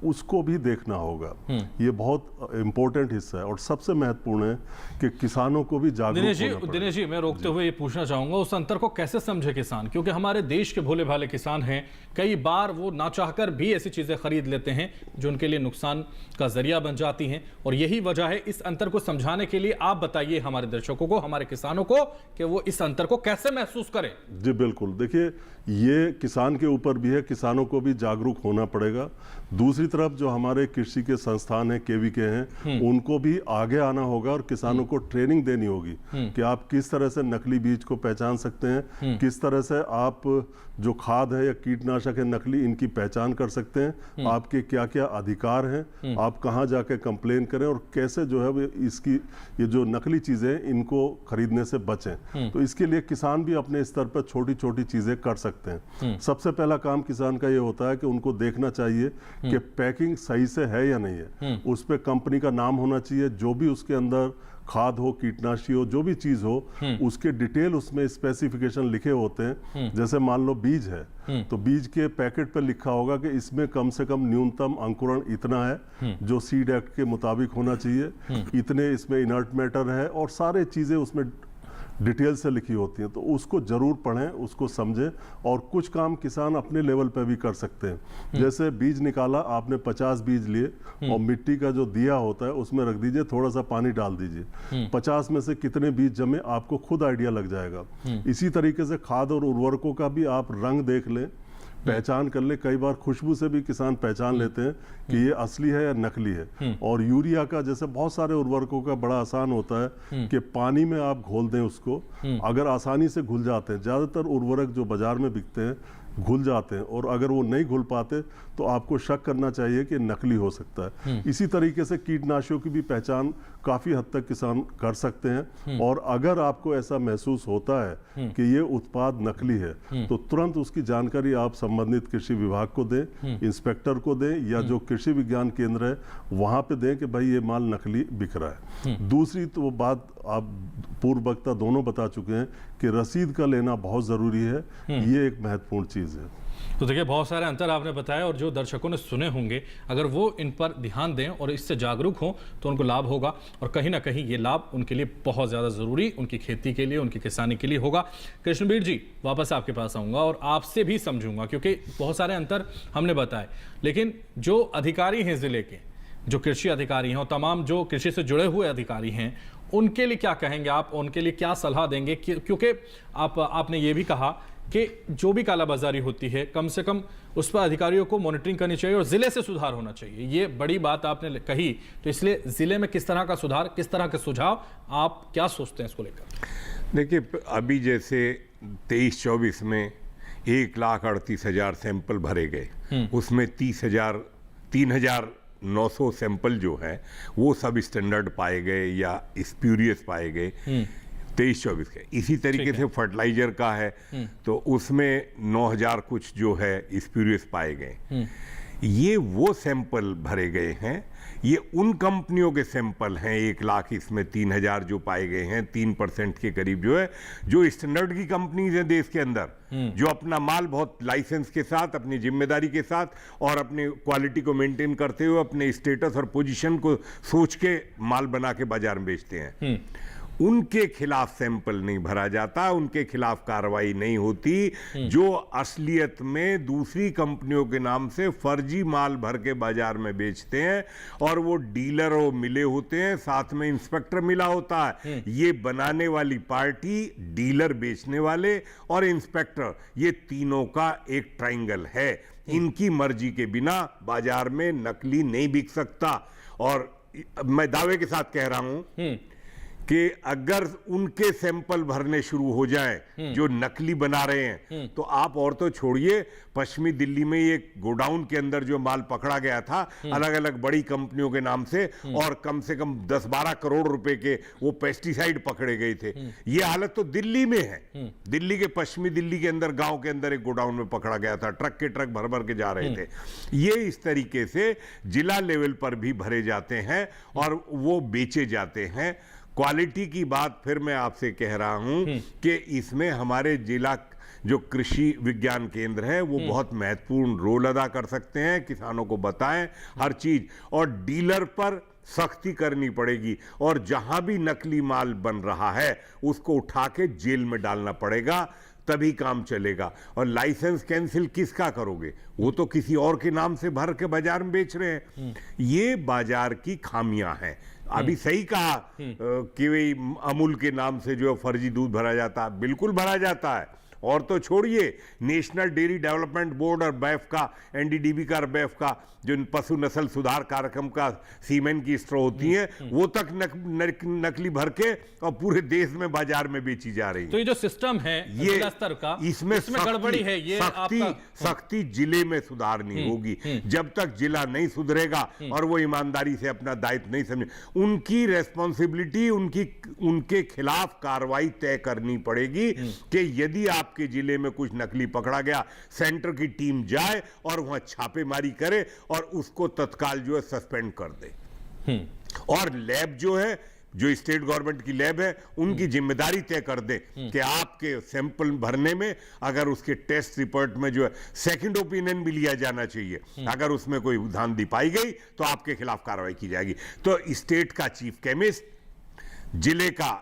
उसको भी देखना होगा। ये बहुत इंपॉर्टेंट हिस्सा है और सबसे महत्वपूर्ण है कि किसानों को भी जागरूक होना पड़ेगा।
दिनेश जी, मैं रोकते हुए ये पूछना चाहूंगा, उस अंतर को कैसे समझे किसान, क्योंकि हमारे देश के भोले भाले किसान हैं, कई बार वो ना चाहकर भी ऐसी चीजें खरीद लेते हैं जो उनके लिए नुकसान का जरिया बन जाती हैं, और यही वजह है। इस अंतर को समझाने के लिए आप बताइए हमारे दर्शकों को, हमारे किसानों को, कि वो इस अंतर को कैसे महसूस करें।
जी बिल्कुल, देखिए ये किसान के ऊपर भी है, किसानों को भी जागरूक होना पड़ेगा। दूसरी तरफ जो हमारे कृषि के संस्थान हैं, केवीके हैं, उनको भी आगे आना होगा और किसानों को ट्रेनिंग देनी होगी कि आप किस तरह से नकली बीज को पहचान सकते हैं, किस तरह से आप जो खाद है या कीटनाशक है नकली, इनकी पहचान कर सकते हैं, आपके क्या क्या अधिकार हैं, आप कहाँ जाके कंप्लेन करें और कैसे जो है इसकी ये जो नकली चीज़ें इनको खरीदने से बचें। तो इसके लिए किसान भी अपने स्तर पर छोटी छोटी चीज़ें कर सकते हैं। सबसे पहला काम किसान का ये होता है कि उनको देखना चाहिए कि पैकिंग सही से है या नहीं है, उस पर कंपनी का नाम होना चाहिए, जो भी उसके अंदर खाद हो, कीटनाशी हो, जो भी चीज हो, उसके डिटेल उसमें स्पेसिफिकेशन लिखे होते हैं। जैसे मान लो बीज है तो बीज के पैकेट पर लिखा होगा कि इसमें कम से कम न्यूनतम अंकुरण इतना है जो सीड एक्ट के मुताबिक होना चाहिए, इतने इसमें इनर्ट मैटर है, और सारे चीजें उसमें डिटेल से लिखी होती हैं। तो उसको जरूर पढ़ें, उसको समझें। और कुछ काम किसान अपने लेवल पे भी कर सकते हैं। जैसे बीज निकाला आपने, 50 बीज लिए और मिट्टी का जो दिया होता है उसमें रख दीजिए, थोड़ा सा पानी डाल दीजिए, 50 में से कितने बीज जमे आपको खुद आइडिया लग जाएगा। इसी तरीके से खाद और उर्वरकों का भी आप रंग देख लें, पहचान कर ले। कई बार खुशबू से भी किसान पहचान लेते हैं कि ये असली है या नकली है। और यूरिया का, जैसे बहुत सारे उर्वरकों का बड़ा आसान होता है कि पानी में आप घोल दें उसको, अगर आसानी से घुल जाते हैं, ज़्यादातर उर्वरक जो बाजार में बिकते हैं घुल जाते हैं, और अगर वो नहीं घुल पाते तो आपको शक करना चाहिए कि नकली हो सकता है। इसी तरीके से कीटनाशकों की भी पहचान काफ़ी हद तक किसान कर सकते हैं। और अगर आपको ऐसा महसूस होता है कि ये उत्पाद नकली है तो तुरंत उसकी जानकारी आप संबंधित कृषि विभाग को दें, इंस्पेक्टर को दें, या जो कृषि विज्ञान केंद्र है वहाँ पे दें कि भाई ये माल नकली बिक रहा है। दूसरी तो बात आप पूर्व वक्ता दोनों बता चुके हैं कि रसीद का लेना बहुत ज़रूरी है, ये एक महत्वपूर्ण चीज़ है।
तो देखिए, बहुत सारे अंतर आपने बताया, और जो दर्शकों ने सुने होंगे, अगर वो इन पर ध्यान दें और इससे जागरूक हों तो उनको लाभ होगा। और कहीं ना कहीं ये लाभ उनके लिए बहुत ज़्यादा ज़रूरी, उनकी खेती के लिए, उनकी किसानी के लिए होगा। कृष्णवीर जी, वापस आपके पास आऊँगा और आपसे भी समझूंगा, क्योंकि बहुत सारे अंतर हमने बताए, लेकिन जो अधिकारी हैं ज़िले के, जो कृषि अधिकारी हैं और तमाम जो कृषि से जुड़े हुए अधिकारी हैं, उनके लिए क्या कहेंगे आप, उनके लिए क्या सलाह देंगे? क्योंकि आपने ये भी कहा कि जो भी कालाबाजारी होती है, कम से कम उस पर अधिकारियों को मॉनिटरिंग करनी चाहिए और जिले से सुधार होना चाहिए। ये बड़ी बात आपने कही, तो इसलिए जिले में किस तरह का सुधार, किस तरह के सुझाव, आप क्या सोचते हैं इसको लेकर?
देखिए, अभी जैसे 23-24 में 1,38,000 सैंपल भरे गए, उसमें 3,900 सैंपल जो है वो सब स्टैंडर्ड पाए गए या स्प्यूरियस पाए गए 23-24 के। इसी तरीके से फर्टिलाइजर का है तो उसमें 9,000 कुछ जो है स्प्यूरियस पाए गए। ये वो सैंपल भरे गए हैं, ये उन कंपनियों के सैंपल हैं, 1 लाख इसमें 3,000 जो पाए गए हैं, 3% के करीब जो है, जो स्टैंडर्ड की कंपनीज हैं देश के अंदर, जो अपना माल बहुत लाइसेंस के साथ, अपनी जिम्मेदारी के साथ और अपनी क्वालिटी को मेंटेन करते हुए अपने स्टेटस और पोजीशन को सोच के माल बना के बाजार में बेचते हैं, उनके खिलाफ सैंपल नहीं भरा जाता, उनके खिलाफ कार्रवाई नहीं होती। जो असलियत में दूसरी कंपनियों के नाम से फर्जी माल भर के बाजार में बेचते हैं और वो डीलर मिले होते हैं, साथ में इंस्पेक्टर मिला होता है। ये बनाने वाली पार्टी, डीलर बेचने वाले और इंस्पेक्टर, ये तीनों का एक ट्रायंगल है। इनकी मर्जी के बिना बाजार में नकली नहीं बिक सकता। और मैं दावे के साथ कह रहा हूं कि अगर उनके सैंपल भरने शुरू हो जाएं जो नकली बना रहे हैं, तो आप और तो छोड़िए, पश्चिमी दिल्ली में एक गोडाउन के अंदर जो माल पकड़ा गया था अलग अलग बड़ी कंपनियों के नाम से, और कम से कम 10-12 करोड़ रुपए के वो पेस्टिसाइड पकड़े गए थे। ये हालत तो दिल्ली में है। दिल्ली के पश्चिमी दिल्ली के अंदर गांव के अंदर एक गोडाउन में पकड़ा गया था, ट्रक के ट्रक भर भर के जा रहे थे। ये इस तरीके से जिला लेवल पर भी भरे जाते हैं और वो बेचे जाते हैं। क्वालिटी की बात फिर मैं आपसे कह रहा हूं कि इसमें हमारे जिला जो कृषि विज्ञान केंद्र है वो बहुत महत्वपूर्ण रोल अदा कर सकते हैं। किसानों को बताएं हर चीज, और डीलर पर सख्ती करनी पड़ेगी, और जहां भी नकली माल बन रहा है उसको उठा के जेल में डालना पड़ेगा, तभी काम चलेगा। और लाइसेंस कैंसिल किसका करोगे? वो तो किसी और के नाम से भर के बाजार में बेच रहे हैं। ये बाजार की खामियां हैं। अभी सही कहा कि भाई अमूल के नाम से जो फर्जी दूध भरा जाता है, बिल्कुल भरा जाता है। और तो छोड़िए, नेशनल डेयरी डेवलपमेंट बोर्ड और बैफ का, एनडीडीबी का और बैफ का जो पशु नस्ल सुधार कार्यक्रम का सीमेन की स्ट्रॉ होती है, वो तक नकली भर के और पूरे देश में बाजार में बेची जा रही है।
तो ये जो सिस्टम है
ये
स्तर का,
इसमें
गड़बड़ी है। ये
सख्ती जिले में सुधारनी होगी। जब तक जिला नहीं सुधरेगा और वो ईमानदारी से अपना दायित्व नहीं समझे, उनकी रेस्पॉन्सिबिलिटी, उनके खिलाफ कार्रवाई तय करनी पड़ेगी कि यदि आपके जिले में कुछ नकली पकड़ा गया, सेंटर की टीम जाए और वहां छापेमारी करे और उसको तत्काल जो है सस्पेंड कर दे। और लैब जो है, जो स्टेट गवर्नमेंट की लैब है, उनकी जिम्मेदारी तय कर दे कि आपके सैंपल भरने में अगर उसके टेस्ट रिपोर्ट में जो है सेकंड ओपिनियन भी लिया जाना चाहिए। अगर उसमें कोई धांधली पाई गई तो आपके खिलाफ कार्रवाई की जाएगी। तो स्टेट का चीफ केमिस्ट, जिले का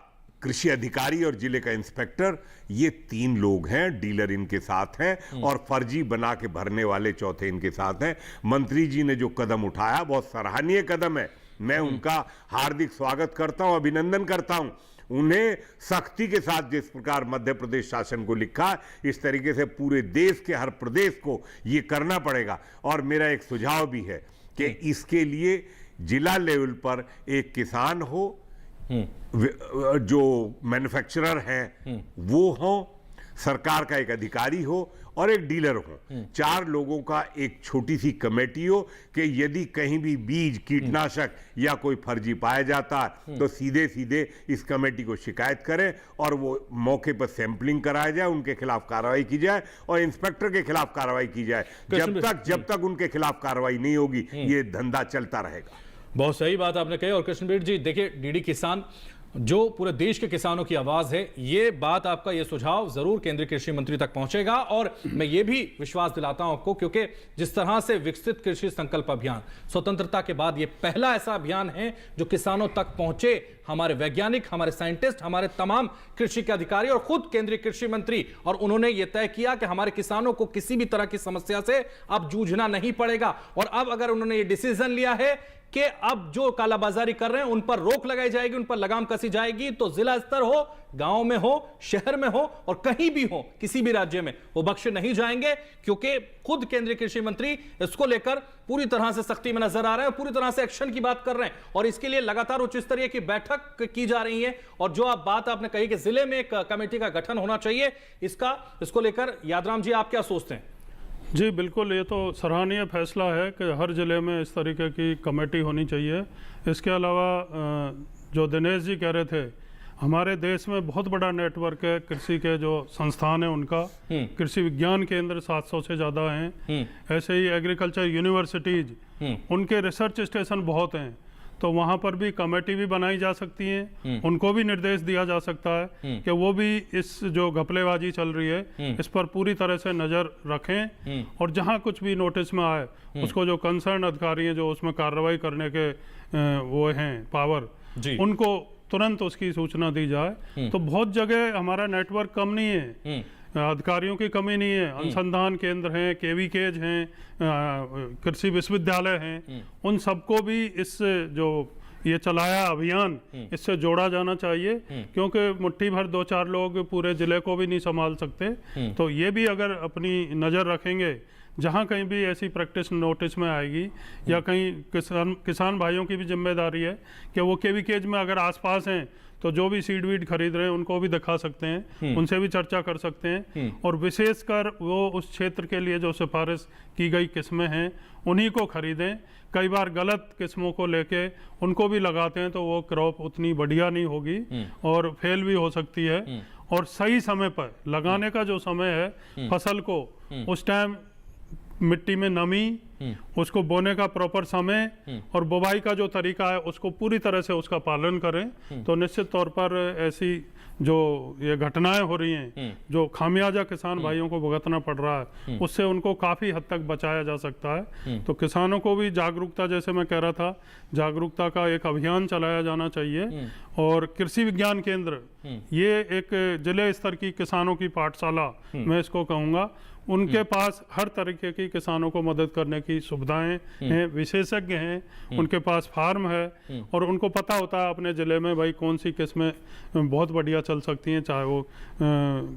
कृषि अधिकारी और जिले का इंस्पेक्टर, ये 3 लोग हैं। डीलर इनके साथ हैं और फर्जी बना के भरने वाले चौथे इनके साथ हैं। मंत्री जी ने जो कदम उठाया बहुत सराहनीय कदम है। मैं उनका हार्दिक स्वागत करता हूं, अभिनंदन करता हूं। उन्हें सख्ती के साथ जिस प्रकार मध्य प्रदेश शासन को लिखा, इस तरीके से पूरे देश के हर प्रदेश को ये करना पड़ेगा। और मेरा एक सुझाव भी है कि इसके लिए जिला लेवल पर एक किसान हो, जो मैन्युफैक्चरर हैं वो हो, सरकार का एक अधिकारी हो और एक डीलर हो। 4 लोगों का एक छोटी सी कमेटी हो कि यदि कहीं भी बीज, कीटनाशक या कोई फर्जी पाया जाता है तो सीधे सीधे इस कमेटी को शिकायत करें और वो मौके पर सैंपलिंग कराया जाए, उनके खिलाफ कार्रवाई की जाए और इंस्पेक्टर के खिलाफ कार्रवाई की जाए। जब तक उनके खिलाफ कार्रवाई नहीं होगी ये धंधा चलता रहेगा।
बहुत सही बात आपने कही। और कृष्णवीर जी, देखिए, डीडी किसान जो पूरे देश के किसानों की आवाज है, ये बात, आपका ये सुझाव जरूर केंद्रीय कृषि मंत्री तक पहुंचेगा। और मैं ये भी विश्वास दिलाता हूं आपको, क्योंकि जिस तरह से विकसित कृषि संकल्प अभियान स्वतंत्रता के बाद ये पहला ऐसा अभियान है जो किसानों तक पहुंचे। हमारे वैज्ञानिक, हमारे साइंटिस्ट, हमारे तमाम कृषि के अधिकारी और खुद केंद्रीय कृषि मंत्री, और उन्होंने ये तय किया कि हमारे किसानों को किसी भी तरह की समस्या से अब जूझना नहीं पड़ेगा। और अब अगर उन्होंने ये डिसीजन लिया है कि अब जो कालाबाजारी कर रहे हैं उन पर रोक लगाई जाएगी, उन पर लगाम कसी जाएगी, तो जिला स्तर हो, गांव में हो, शहर में हो और कहीं भी हो, किसी भी राज्य में, वो बख्शे नहीं जाएंगे। क्योंकि खुद केंद्रीय कृषि मंत्री इसको लेकर पूरी तरह से सख्ती में नजर आ रहे हैं, पूरी तरह से एक्शन की बात कर रहे हैं और इसके लिए लगातार उच्च स्तरीय की बैठक की जा रही है। और जो आप बात आपने कही कि जिले में एक कमेटी का गठन होना चाहिए, इसको लेकर यादराम जी आप क्या सोचते हैं?
जी बिल्कुल, ये तो सराहनीय फैसला है कि हर ज़िले में इस तरीके की कमेटी होनी चाहिए। इसके अलावा जो दिनेश जी कह रहे थे हमारे देश में बहुत बड़ा नेटवर्क है कृषि के जो संस्थान है उनका। कृषि विज्ञान केंद्र 700 से ज़्यादा हैं। ऐसे ही एग्रीकल्चर यूनिवर्सिटीज, उनके रिसर्च स्टेशन बहुत हैं। तो वहाँ पर भी कमेटी भी बनाई जा सकती है, उनको भी निर्देश दिया जा सकता है कि वो भी इस जो घपलेबाजी चल रही है इस पर पूरी तरह से नज़र रखें, और जहाँ कुछ भी नोटिस में आए उसको जो कंसर्न अधिकारी हैं जो उसमें कार्रवाई करने के वो हैं पावर, उनको तुरंत उसकी सूचना दी जाए। तो बहुत जगह हमारा नेटवर्क कम नहीं है, अधिकारियों की कमी नहीं है। अनुसंधान केंद्र हैं, केवीकेज हैं, कृषि विश्वविद्यालय हैं, उन सबको भी इस जो ये चलाया अभियान इससे जोड़ा जाना चाहिए, क्योंकि मुट्ठी भर 2-4 लोग पूरे जिले को भी नहीं संभाल सकते। तो ये भी अगर अपनी नज़र रखेंगे, जहाँ कहीं भी ऐसी प्रैक्टिस नोटिस में आएगी या कहीं किसान भाइयों की भी जिम्मेदारी है कि वो केवीकेज में अगर आसपास हैं तो जो भी सीड वीड खरीद रहे हैं उनको भी दिखा सकते हैं, उनसे भी चर्चा कर सकते हैं, और विशेषकर वो उस क्षेत्र के लिए जो सिफारिश की गई किस्में हैं उन्हीं को खरीदें। कई बार गलत किस्मों को लेके उनको भी लगाते हैं तो वो क्रॉप उतनी बढ़िया नहीं होगी और फेल भी हो सकती है। और सही समय पर लगाने का जो समय है फसल को, उस टाइम मिट्टी में नमी, उसको बोने का प्रॉपर समय और बुवाई का जो तरीका है उसको पूरी तरह से उसका पालन करें, तो निश्चित तौर पर ऐसी जो ये घटनाएं हो रही हैं, जो खामियाजा किसान भाइयों को भुगतना पड़ रहा है, उससे उनको काफ़ी हद तक बचाया जा सकता है। तो किसानों को भी जागरूकता, जैसे मैं कह रहा था, जागरूकता का एक अभियान चलाया जाना चाहिए। और कृषि विज्ञान केंद्र, ये एक जिले स्तर की किसानों की पाठशाला मैं इसको कहूँगा, उनके पास हर तरीके की किसानों को मदद करने की सुविधाएं हैं, विशेषज्ञ हैं, उनके पास फार्म है और उनको पता होता है अपने ज़िले में भाई कौन सी किस्में बहुत बढ़िया चल सकती हैं, चाहे वो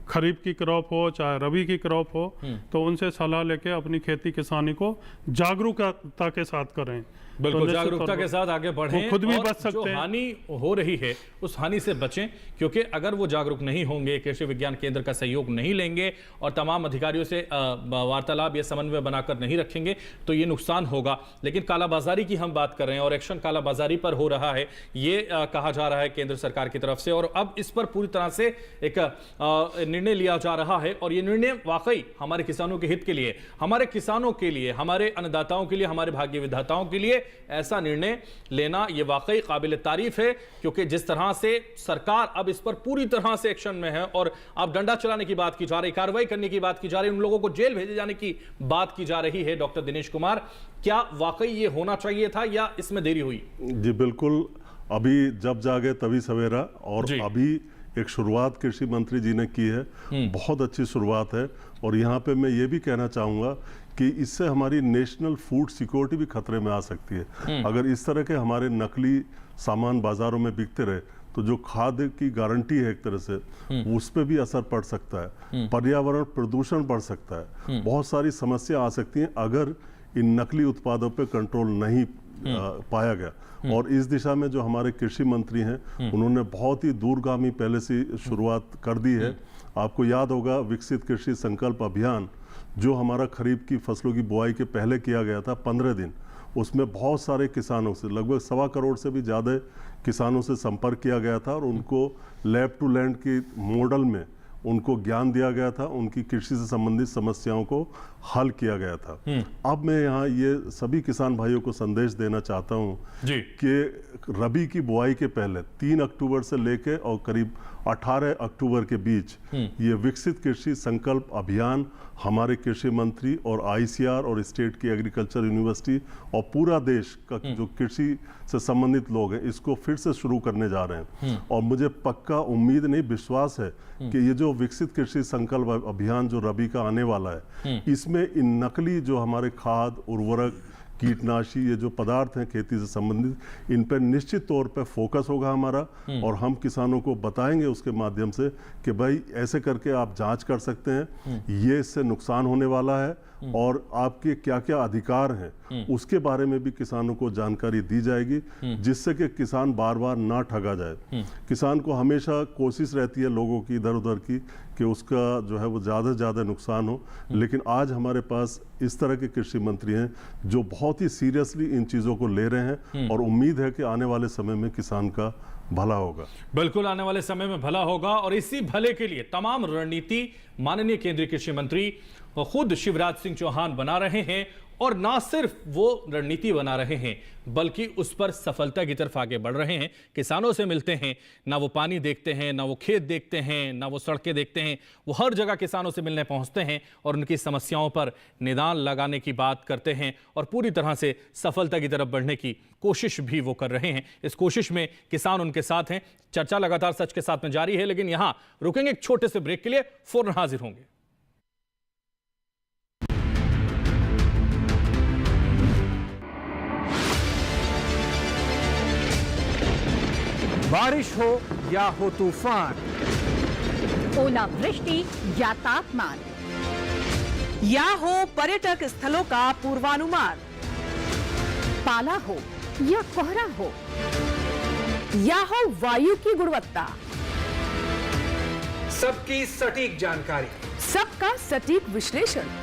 खरीफ की क्रॉप हो चाहे रबी की क्रॉप हो। तो उनसे सलाह लेके अपनी खेती किसानी को जागरूकता के साथ करें।
बिल्कुल, जागरूकता के साथ आगे बढ़ें,
खुद भी
और
बच सकते
जो
हैं।
हानि हो रही है उस हानि से बचें, क्योंकि अगर वो जागरूक नहीं होंगे, कृषि विज्ञान केंद्र का सहयोग नहीं लेंगे और तमाम अधिकारियों से वार्तालाप या समन्वय बनाकर नहीं रखेंगे तो ये नुकसान होगा। लेकिन कालाबाजारी की हम बात कर रहे हैं और एक्शन कालाबाजारी पर हो रहा है, ये कहा जा रहा है केंद्र सरकार की तरफ से, और अब इस पर पूरी तरह से एक निर्णय लिया जा रहा है। और ये निर्णय वाकई हमारे किसानों के हित के लिए, हमारे किसानों के लिए, हमारे अन्नदाताओं के लिए, हमारे भाग्य विधाताओं के लिए ऐसा निर्णय लेना ये वाकई काबिल तारीफ है, क्योंकि जिस तरह से सरकार अब इस पर पूरी तरह से एक्शन में है और अब डंडा चलाने की बात की जा रही, कार्रवाई करने की बात की जा रही, उन लोगों को जेल भेजे जाने की बात की जा रही है। डॉक्टर दिनेश कुमार, क्या वाकई ये होना चाहिए था या इसमें देरी हुई?
जी बिल्कुल, अभी जब जागे तभी सवेरा, और अभी एक शुरुआत कृषि मंत्री जी ने की है, बहुत अच्छी शुरुआत है। और यहाँ पे मैं ये भी कहना चाहूँगा कि इससे हमारी नेशनल फूड सिक्योरिटी भी खतरे में आ सकती है। अगर इस तरह के हमारे नकली सामान बाजारों में बिकते रहे तो जो खाद्य की गारंटी है एक तरह से, उस पर भी असर पड़ सकता है, पर्यावरण प्रदूषण बढ़ सकता है, बहुत सारी समस्या आ सकती हैं अगर इन नकली उत्पादों पे कंट्रोल नहीं पाया गया। और इस दिशा में जो हमारे कृषि मंत्री हैं उन्होंने बहुत ही दूरगामी पहले से शुरुआत कर दी है। आपको याद होगा विकसित कृषि संकल्प अभियान जो हमारा खरीफ की फसलों की बुआई के पहले किया गया था 15 दिन, उसमें बहुत सारे किसानों से, लगभग 1.25 करोड़ से भी ज़्यादा किसानों से संपर्क किया गया था और उनको लैब टू लैंड की मॉडल में उनको ज्ञान दिया गया था, उनकी कृषि से संबंधित समस्याओं को हल किया गया था। अब मैं यहाँ ये सभी किसान भाइयों को संदेश देना चाहता हूँ कि रबी की बुआई के पहले 3 अक्टूबर से लेकर और करीब 18 अक्टूबर के बीच ये विकसित कृषि संकल्प अभियान हमारे कृषि मंत्री और आईसीआर और स्टेट की एग्रीकल्चर यूनिवर्सिटी और पूरा देश का जो कृषि से संबंधित लोग हैं इसको फिर से शुरू करने जा रहे हैं। और मुझे पक्का उम्मीद नहीं, विश्वास है कि ये जो विकसित कृषि संकल्प अभियान जो रबी का आने वाला है, इसमें इन नकली जो हमारे खाद, उर्वरक, कीटनाशी, ये जो पदार्थ हैं खेती से संबंधित, इन पर निश्चित तौर पर फोकस होगा हमारा। और हम किसानों को बताएंगे उसके माध्यम से कि भाई ऐसे करके आप जांच कर सकते हैं, ये इससे नुकसान होने वाला है और आपके क्या क्या अधिकार हैं उसके बारे में भी किसानों को जानकारी दी जाएगी, जिससे कि किसान बार बार ना ठगा जाए। किसान को हमेशा कोशिश रहती है लोगों की इधर उधर की कि उसका जो है वो ज़्यादा से ज़्यादा नुकसान हो, लेकिन आज हमारे पास इस तरह के कृषि मंत्री हैं जो बहुत ही सीरियसली इन चीज़ों को ले रहे हैं और उम्मीद है कि आने वाले समय में किसान का भला होगा।
बिल्कुल आने वाले समय में भला होगा और इसी भले के लिए तमाम रणनीति माननीय केंद्रीय कृषि मंत्री खुद शिवराज सिंह चौहान बना रहे हैं और ना सिर्फ वो रणनीति बना रहे हैं बल्कि उस पर सफलता की तरफ आगे बढ़ रहे हैं। किसानों से मिलते हैं, ना वो पानी देखते हैं, ना वो खेत देखते हैं, ना वो सड़कें देखते हैं, वो हर जगह किसानों से मिलने पहुंचते हैं और उनकी समस्याओं पर निदान लगाने की बात करते हैं और पूरी तरह से सफलता की तरफ बढ़ने की कोशिश भी वो कर रहे हैं। इस कोशिश में किसान उनके साथ हैं। चर्चा लगातार सच के साथ में जारी है, लेकिन यहां रुकेंगे एक छोटे से ब्रेक के लिए, फौरन हाजिर होंगे।
बारिश हो या हो तूफान,
ओलावृष्टि या तापमान, या हो पर्यटक स्थलों का पूर्वानुमान, पाला हो या कोहरा हो, या हो वायु की गुणवत्ता,
सबकी सटीक जानकारी,
सबका सटीक विश्लेषण।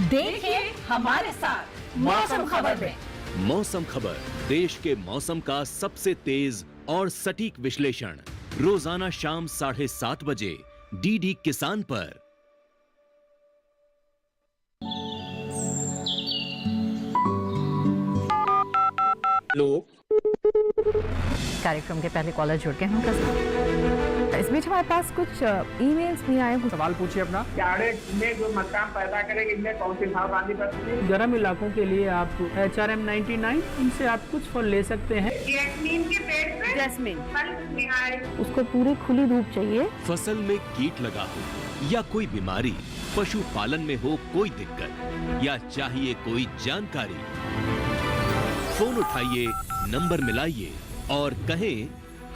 देखिए हमारे साथ मौसम खबर में।
मौसम खबर, देश के मौसम का सबसे तेज और सटीक विश्लेषण, रोजाना शाम 7:30 बजे डीडी किसान पर।
लोग
कार्यक्रम के पहले कॉलर जुड़ गए हैं। इस बीच हमारे पास कुछ ईमेल्स भी आए हैं।
सवाल पूछिए अपना।
जाड़े में जो मकान पैदा करेंगे इनमें कौन सी सावधानी बरतनी है?
गर्म इलाकों के लिए आप HRM 99 इनसे आप कुछ फल ले सकते हैं।
जैस्मीन के पेड़ पे
जैस्मिन,
फल निहार,
उसको पूरी खुली धूप चाहिए।
फसल में कीट लगा हो या कोई बीमारी, पशुपालन में हो कोई दिक्कत या चाहिए कोई जानकारी, फोन उठाइए, नंबर मिलाइए और कहें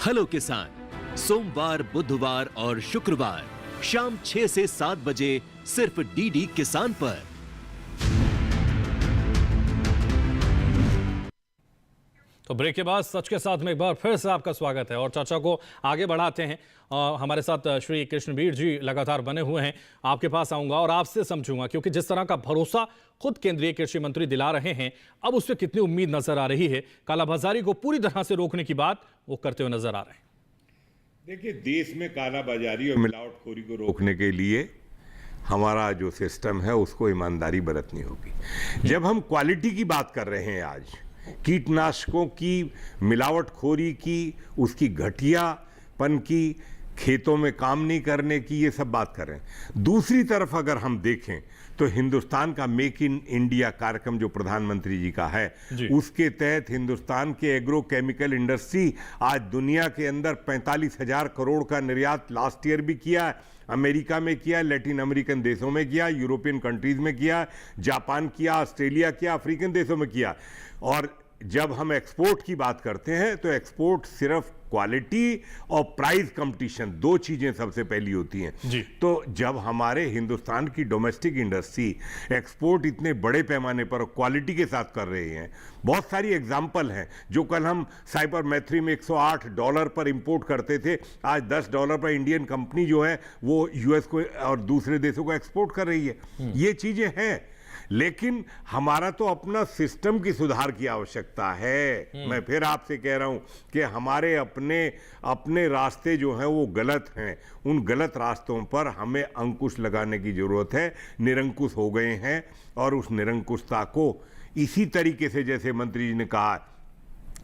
हेलो किसान। सोमवार, बुधवार और शुक्रवार शाम 6 से 7 बजे सिर्फ डीडी किसान पर।
तो ब्रेक के बाद सच के साथ में एक बार फिर से आपका स्वागत है और चर्चा को आगे बढ़ाते हैं। हमारे साथ श्री कृष्णवीर जी लगातार बने हुए हैं। आपके पास आऊंगा और आपसे समझूंगा, क्योंकि जिस तरह का भरोसा खुद केंद्रीय कृषि मंत्री दिला रहे हैं, अब उससे कितनी उम्मीद नजर आ रही है। कालाबाजारी को पूरी तरह से रोकने की बात वो करते हुए नजर आ रहे हैं।
देखिए, देश में कालाबाजारी और मिलावटखोरी को रोकने के लिए हमारा जो सिस्टम है उसको ईमानदारी बरतनी होगी। जब हम क्वालिटी की बात कर रहे हैं, आज कीटनाशकों की, मिलावटखोरी की, उसकी घटियापन की, खेतों में काम नहीं करने की, ये सब बात कर रहे हैं। दूसरी तरफ अगर हम देखें तो हिंदुस्तान का मेक इन इंडिया कार्यक्रम जो प्रधानमंत्री जी का है, उसके तहत हिंदुस्तान के एग्रो केमिकल इंडस्ट्री आज दुनिया के अंदर 45,000 करोड़ का निर्यात लास्ट ईयर भी किया है। अमेरिका में किया, लैटिन अमेरिकन देशों में किया, यूरोपियन कंट्रीज में किया, जापान किया, ऑस्ट्रेलिया किया, अफ्रीकन देशों में किया। और जब हम एक्सपोर्ट की बात करते हैं तो एक्सपोर्ट सिर्फ क्वालिटी और प्राइस कंपटीशन, दो चीजें सबसे पहली होती हैं। तो जब हमारे हिंदुस्तान की डोमेस्टिक इंडस्ट्री एक्सपोर्ट इतने बड़े पैमाने पर क्वालिटी के साथ कर रहे हैं, बहुत सारी एग्जाम्पल हैं। जो कल हम साइबरमेथ्री में $108 पर इंपोर्ट करते थे, आज $10 पर इंडियन कंपनी जो है वो यूएस को और दूसरे देशों को एक्सपोर्ट कर रही है। ये चीजें हैं, लेकिन हमारा तो अपना सिस्टम की सुधार की आवश्यकता है। मैं फिर आपसे कह रहा हूं कि हमारे अपने रास्ते जो हैं वो गलत हैं। उन गलत रास्तों पर हमें अंकुश लगाने की जरूरत है। निरंकुश हो गए हैं और उस निरंकुशता को इसी तरीके से, जैसे मंत्री जी ने कहा,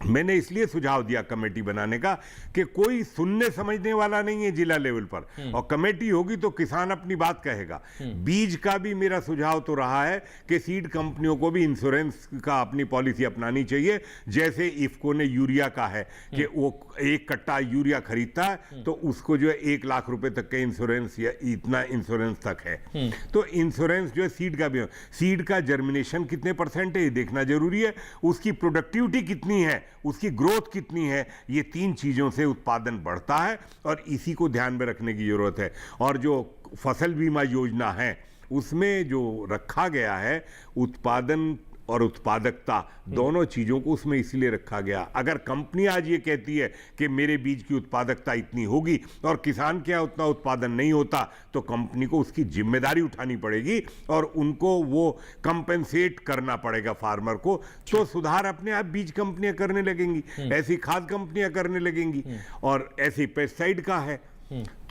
मैंने इसलिए सुझाव दिया कमेटी बनाने का कि कोई सुनने समझने वाला नहीं है जिला लेवल पर, और कमेटी होगी तो किसान अपनी बात कहेगा। बीज का भी मेरा सुझाव तो रहा है कि सीड कंपनियों को भी इंश्योरेंस का अपनी पॉलिसी अपनानी चाहिए। जैसे इफ्को ने यूरिया का है कि वो 1 कट्टा यूरिया खरीदता है तो उसको जो है 1 लाख रुपए तक के इंश्योरेंस या इतना इंश्योरेंस तक है। तो इंश्योरेंस जो है सीड का भी, सीड का जर्मिनेशन कितने % है ये देखना जरूरी है, उसकी प्रोडक्टिविटी कितनी है, उसकी ग्रोथ कितनी है, ये 3 चीजों से उत्पादन बढ़ता है और इसी को ध्यान में रखने की जरूरत है। और जो फसल बीमा योजना है उसमें जो रखा गया है उत्पादन और उत्पादकता दोनों चीजों को उसमें इसलिए रखा गया। अगर कंपनी आज ये कहती है कि मेरे बीज की उत्पादकता इतनी होगी और किसान के यहाँ उतना उत्पादन नहीं होता, तो कंपनी को उसकी जिम्मेदारी उठानी पड़ेगी और उनको वो कंपेंसेट करना पड़ेगा फार्मर को। तो सुधार अपने आप बीज कंपनियां करने लगेंगी, ऐसी खाद कंपनियां करने लगेंगी, और ऐसी पेस्टिसाइड का है।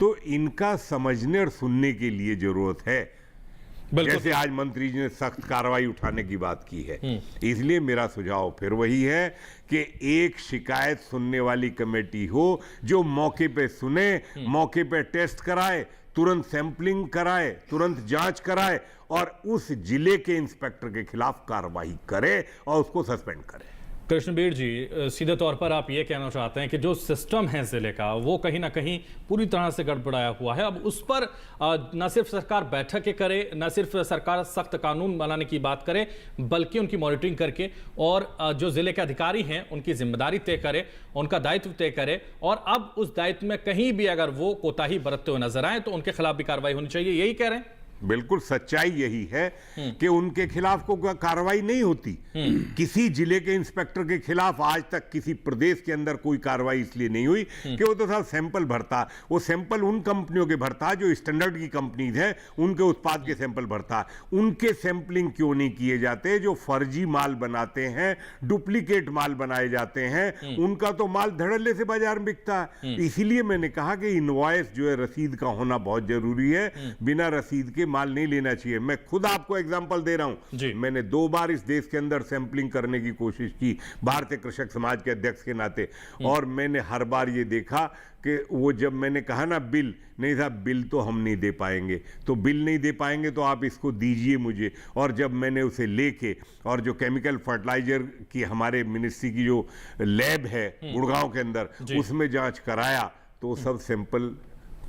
तो इनका समझने और सुनने के लिए जरूरत है। जैसे आज मंत्री जी ने सख्त कार्रवाई उठाने की बात की है, इसलिए मेरा सुझाव फिर वही है कि एक शिकायत सुनने वाली कमेटी हो जो मौके पे सुने, मौके पे टेस्ट कराए, तुरंत सैंपलिंग कराए, तुरंत जांच कराए और उस जिले के इंस्पेक्टर के खिलाफ कार्रवाई करे और उसको सस्पेंड करे।
कृष्णबीर जी, सीधे तौर पर आप ये कहना चाहते हैं कि जो सिस्टम है जिले का वो कहीं ना कहीं पूरी तरह से गड़बड़ाया हुआ है। अब उस पर न सिर्फ सरकार बैठकें करे, न सिर्फ सरकार सख्त कानून बनाने की बात करे, बल्कि उनकी मॉनिटरिंग करके और जो जिले के अधिकारी हैं उनकी जिम्मेदारी तय करे, उनका दायित्व तय करे, और अब उस दायित्व में कहीं भी अगर वो कोताही बरतते हुए नजर आए तो उनके खिलाफ भी कार्रवाई होनी चाहिए, यही कह रहे हैं?
बिल्कुल सच्चाई यही है कि उनके खिलाफ को कार्रवाई नहीं होती। किसी जिले के इंस्पेक्टर के खिलाफ आज तक किसी प्रदेश के अंदर कोई कार्रवाई इसलिए नहीं हुई कि वो तो साहब सैंपल भरता, वो सैंपल उन कंपनियों के भरता जो स्टैंडर्ड की कंपनीज हैं, उनके उत्पाद के सैंपल भरता। उनके सैंपलिंग क्यों नहीं किए जाते? जो फर्जी माल बनाते हैं, डुप्लीकेट माल बनाए जाते हैं, उनका तो माल धड़ल्ले से बाजार में बिकता है। इसीलिए मैंने कहा कि इनवॉइस जो है, रसीद का होना बहुत जरूरी है। बिना रसीद के माल नहीं लेना चाहिए। मैं खुद आपको एग्जांपल दे रहा हूं, मैंने 2 बार इस देश के अंदर सैंपलिंग करने की कोशिश की भारतीय कृषक समाज के अध्यक्ष के नाते, और मैंने हर बार ये देखा कि वो जब मैंने कहा ना बिल, नहीं साहब बिल तो हम नहीं दे पाएंगे, तो बिल नहीं दे पाएंगे तो आप इसको दीजिए मुझे। और जब मैंने उसे लेके और जो केमिकल फर्टिलाइजर की हमारे मिनिस्ट्री की जो लैब है गुड़गांव के अंदर, उसमें जांच कराया तो सब सैंपल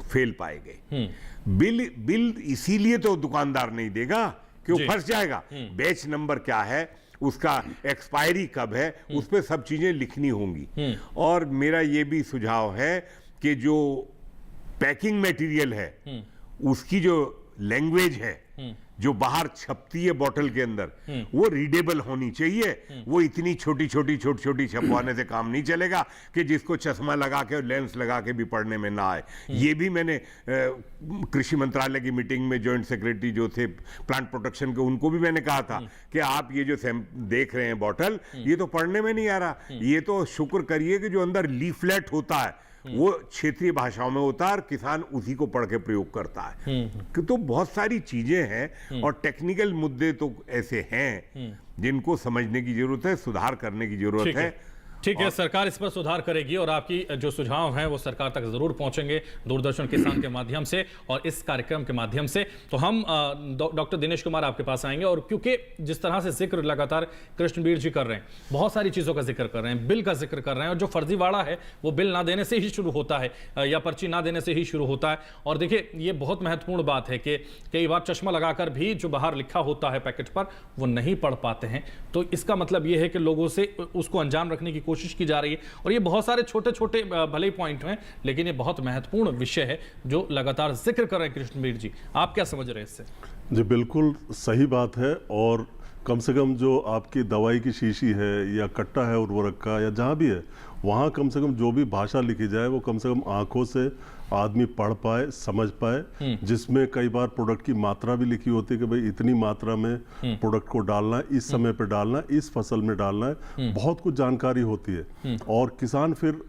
फेल पाए गए। बिल इसीलिए तो दुकानदार नहीं देगा कि वो फंस जाएगा। बैच नंबर क्या है, उसका एक्सपायरी कब है, उस पे सब चीजें लिखनी होंगी। और मेरा ये भी सुझाव है कि जो पैकिंग मटेरियल है उसकी जो लैंग्वेज है जो बाहर छपती है बोतल के अंदर, वो रीडेबल होनी चाहिए। वो इतनी छोटी छोटी छपवाने से काम नहीं चलेगा कि जिसको चश्मा लगा के और लेंस लगा के भी पढ़ने में ना आए। ये भी मैंने कृषि मंत्रालय की मीटिंग में जॉइंट सेक्रेटरी जो थे प्लांट प्रोटेक्शन के, उनको भी मैंने कहा था कि आप ये जो देख रहे हैं बोतल, ये तो पढ़ने में नहीं आ रहा। ये तो शुक्र करिए कि जो अंदर लीफलेट होता है वो क्षेत्रीय भाषाओं में होता है और किसान उसी को पढ़ के प्रयोग करता है। तो बहुत सारी चीजें हैं और टेक्निकल मुद्दे तो ऐसे हैं जिनको समझने की जरूरत है, सुधार करने की जरूरत है।
ठीक है, सरकार इस पर सुधार करेगी और आपकी जो सुझाव हैं वो सरकार तक जरूर पहुंचेंगे दूरदर्शन किसान के माध्यम से और इस कार्यक्रम के माध्यम से। तो हम डॉक्टर दिनेश कुमार आपके पास आएंगे, और क्योंकि जिस तरह से जिक्र लगातार कृष्णबीर जी कर रहे हैं, बहुत सारी चीज़ों का जिक्र कर रहे हैं, बिल का जिक्र कर रहे हैं, और जो फर्जीवाड़ा है वो बिल ना देने से ही शुरू होता है या पर्ची ना देने से ही शुरू होता है। और देखिए ये बहुत महत्वपूर्ण बात है कि कई बार चश्मा लगाकर भी जो बाहर लिखा होता है पैकेट पर वो नहीं पढ़ पाते हैं। तो इसका मतलब ये है कि लोगों से उसको अंजाम रखने की कोशिश की जा रही है। और ये बहुत सारे छोटे छोटे भले ही पॉइंट हैं, लेकिन ये बहुत महत्वपूर्ण विषय है जो लगातार जिक्र कर रहे हैं कृष्णबीर जी। आप क्या समझ रहे हैं इससे?
जी बिल्कुल सही बात है। और कम से कम जो आपकी दवाई की शीशी है या कट्टा है उर्वरक का या जहाँ भी है, वहाँ कम से कम जो भी भाषा लिखी जाए वो कम से कम आंखों से आदमी पढ़ पाए, समझ पाए, जिसमें कई बार प्रोडक्ट की मात्रा भी लिखी होती है कि भाई इतनी मात्रा में प्रोडक्ट को डालना है, इस समय पे डालना है, इस फसल में डालना है, बहुत कुछ जानकारी होती है। और किसान फिर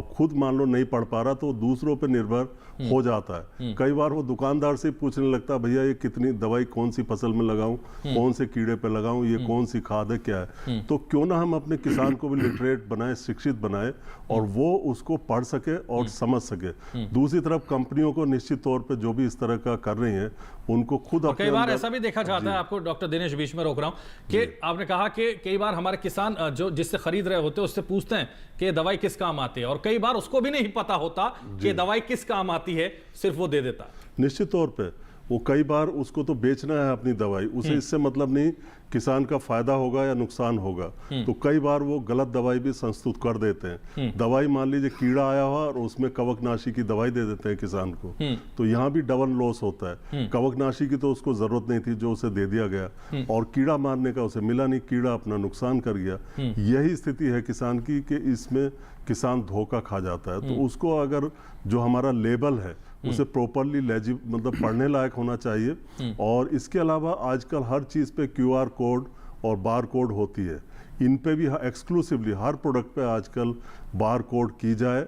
खुद मान लो नहीं पढ़ पा रहा तो दूसरों पे निर्भर हो जाता है। कई बार वो दुकानदार से पूछने लगता है भैया ये कितनी दवाई कौन सी फसल में लगाऊं, कौन से कीड़े पे लगाऊं, ये कौन सी खाद है, क्या है। तो क्यों ना हम अपने किसान को भी लिटरेट बनाए, शिक्षित बनाए और वो उसको पढ़ सके और समझ सके। दूसरी तरफ कंपनियों को निश्चित तौर पे जो भी इस तरह का कर रही हैं उनको खुद अपने
कई बार ऐसा भी देखा जाता है, आपको डॉक्टर दिनेश बीच में रोक रहा हूं, कि आपने कहा कि कई बार हमारे किसान जो जिससे खरीद रहे होते हैं उससे पूछते हैं कि दवाई किस काम आती है, और कई बार उसको भी नहीं पता होता कि दवाई किस काम आती है, सिर्फ वो दे देता।
निश्चित तौर पे वो कई बार उसको तो बेचना है अपनी दवाई, उसे इससे मतलब नहीं किसान का फायदा होगा या नुकसान होगा, तो कई बार वो गलत दवाई भी संस्तुत कर देते हैं। दवाई मान लीजिए कीड़ा आया हुआ और उसमें कवकनाशी की दवाई दे देते हैं किसान को, तो यहाँ भी डबल लॉस होता है। कवकनाशी की तो उसको जरूरत नहीं थी जो उसे दे दिया गया, और कीड़ा मारने का उसे मिला नहीं, कीड़ा अपना नुकसान कर गया। यही स्थिति है किसान की कि इसमें किसान धोखा खा जाता है। तो उसको अगर जो हमारा लेबल है उसे प्रॉपरली मतलब पढ़ने लायक होना चाहिए। और इसके अलावा आजकल हर चीज़ पे QR कोड और बार कोड होती है, इन पे भी एक्सक्लूसिवली हर प्रोडक्ट पे आजकल बार कोड की जाए,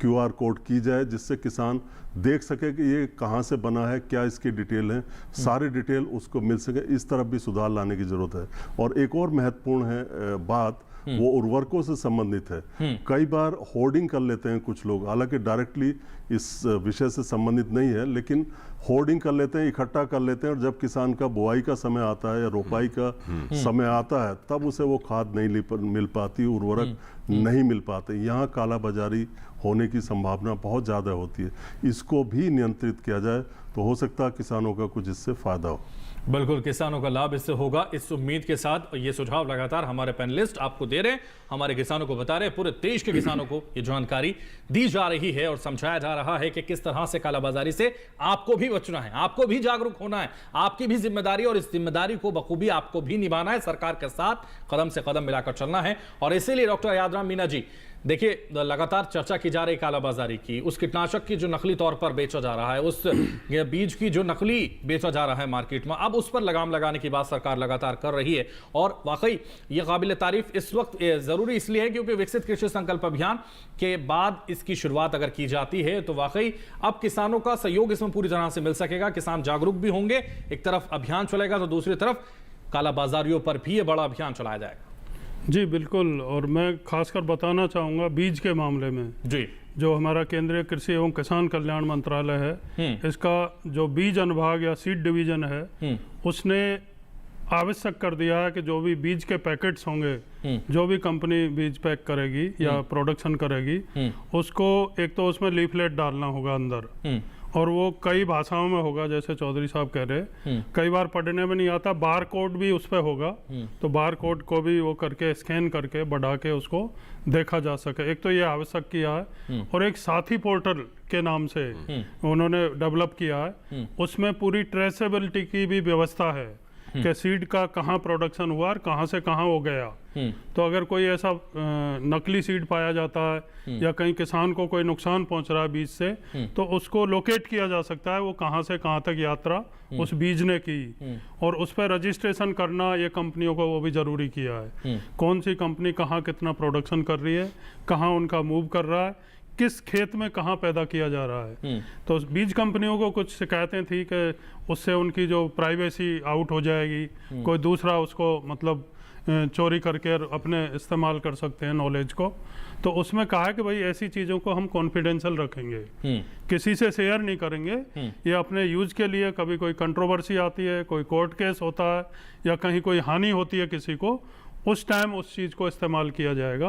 QR कोड की जाए, जिससे किसान देख सके कि ये कहाँ से बना है, क्या इसकी डिटेल है, सारी डिटेल उसको मिल सके। इस तरफ भी सुधार लाने की जरूरत है। और एक और महत्वपूर्ण है बात, वो उर्वरकों से संबंधित है। कई बार होर्डिंग कर लेते हैं कुछ लोग, हालांकि डायरेक्टली इस विषय से संबंधित नहीं है, लेकिन होर्डिंग कर लेते हैं, इकट्ठा कर लेते हैं, और जब किसान का बुआई का समय आता है या रोपाई का समय आता है तब उसे वो खाद नहीं मिल पाती, उर्वरक नहीं मिल पाते। यहाँ काला बाजारी होने की संभावना बहुत ज़्यादा होती है। इसको भी नियंत्रित किया जाए तो हो सकता है किसानों का कुछ इससे फायदा हो।
बिल्कुल, किसानों का लाभ इससे होगा, इस उम्मीद के साथ ये सुझाव लगातार हमारे पैनलिस्ट आपको दे रहे हैं, हमारे किसानों को बता रहे हैं, पूरे देश के किसानों को ये जानकारी दी जा रही है और समझाया जा रहा है कि किस तरह से कालाबाजारी से आपको भी बचना है, आपको भी जागरूक होना है, आपकी भी जिम्मेदारी, और इस जिम्मेदारी को बखूबी आपको भी निभाना है। सरकार के साथ कदम से कदम मिलाकर चलना है। और इसीलिए डॉक्टर यादराम मीना जी, देखिए लगातार चर्चा की जा रही कालाबाजारी की, उस कीटनाशक की जो नकली तौर पर बेचा जा रहा है, उस बीज की जो नकली बेचा जा रहा है मार्केट में, अब उस पर लगाम लगाने की बात सरकार लगातार कर रही है। और वाकई ये काबिल तारीफ इस वक्त जरूरी इसलिए है क्योंकि विकसित कृषि संकल्प अभियान के बाद इसकी शुरुआत अगर की जाती है तो वाकई अब किसानों का सहयोग इसमें पूरी तरह से मिल सकेगा। किसान जागरूक भी होंगे, एक तरफ अभियान चलेगा तो दूसरी तरफ कालाबाजारियों पर भी ये बड़ा अभियान चलाया जाएगा।
जी बिल्कुल, और मैं खासकर बताना चाहूँगा बीज के मामले में जी, जो हमारा केंद्रीय कृषि एवं किसान कल्याण मंत्रालय है, इसका जो बीज अनुभाग या सीड डिवीजन है, उसने आवश्यक कर दिया है कि जो भी बीज के पैकेट्स होंगे, जो भी कंपनी बीज पैक करेगी या प्रोडक्शन करेगी, उसको एक तो उसमें लीफलेट डालना होगा अंदर, और वो कई भाषाओं में होगा, जैसे चौधरी साहब कह रहे, कई बार पढ़ने में नहीं आता, बार कोड भी उस पर होगा, तो बार कोड को भी वो करके स्कैन करके बढ़ा के उसको देखा जा सके। एक तो ये आवश्यक किया है, और एक साथी पोर्टल के नाम से उन्होंने डेवलप किया है, उसमें पूरी ट्रेसेबिलिटी की भी व्यवस्था है कि सीड का कहाँ प्रोडक्शन हुआ और कहाँ से कहाँ हो गया। तो अगर कोई ऐसा नकली सीड पाया जाता है या कहीं किसान को कोई नुकसान पहुंच रहा है बीज से, तो उसको लोकेट किया जा सकता है, वो कहाँ से कहाँ तक यात्रा उस बीज ने की, और उस पर रजिस्ट्रेशन करना ये कंपनियों को वो भी जरूरी किया है। कौन सी कंपनी कहाँ कितना प्रोडक्शन कर रही है, कहाँ उनका मूव कर रहा है, किस खेत में कहाँ पैदा किया जा रहा है। तो बीज कंपनियों को कुछ शिकायतें थी कि उससे उनकी जो प्राइवेसी आउट हो जाएगी, कोई दूसरा उसको मतलब चोरी करके अपने इस्तेमाल कर सकते हैं नॉलेज को। तो उसमें कहा है कि भाई ऐसी चीज़ों को हम कॉन्फिडेंशियल रखेंगे, किसी से शेयर नहीं करेंगे, ये अपने यूज के लिए, कभी कोई कंट्रोवर्सी आती है, कोई कोर्ट केस होता है या कहीं कोई हानि होती है किसी को, उस टाइम उस चीज़ को इस्तेमाल किया जाएगा।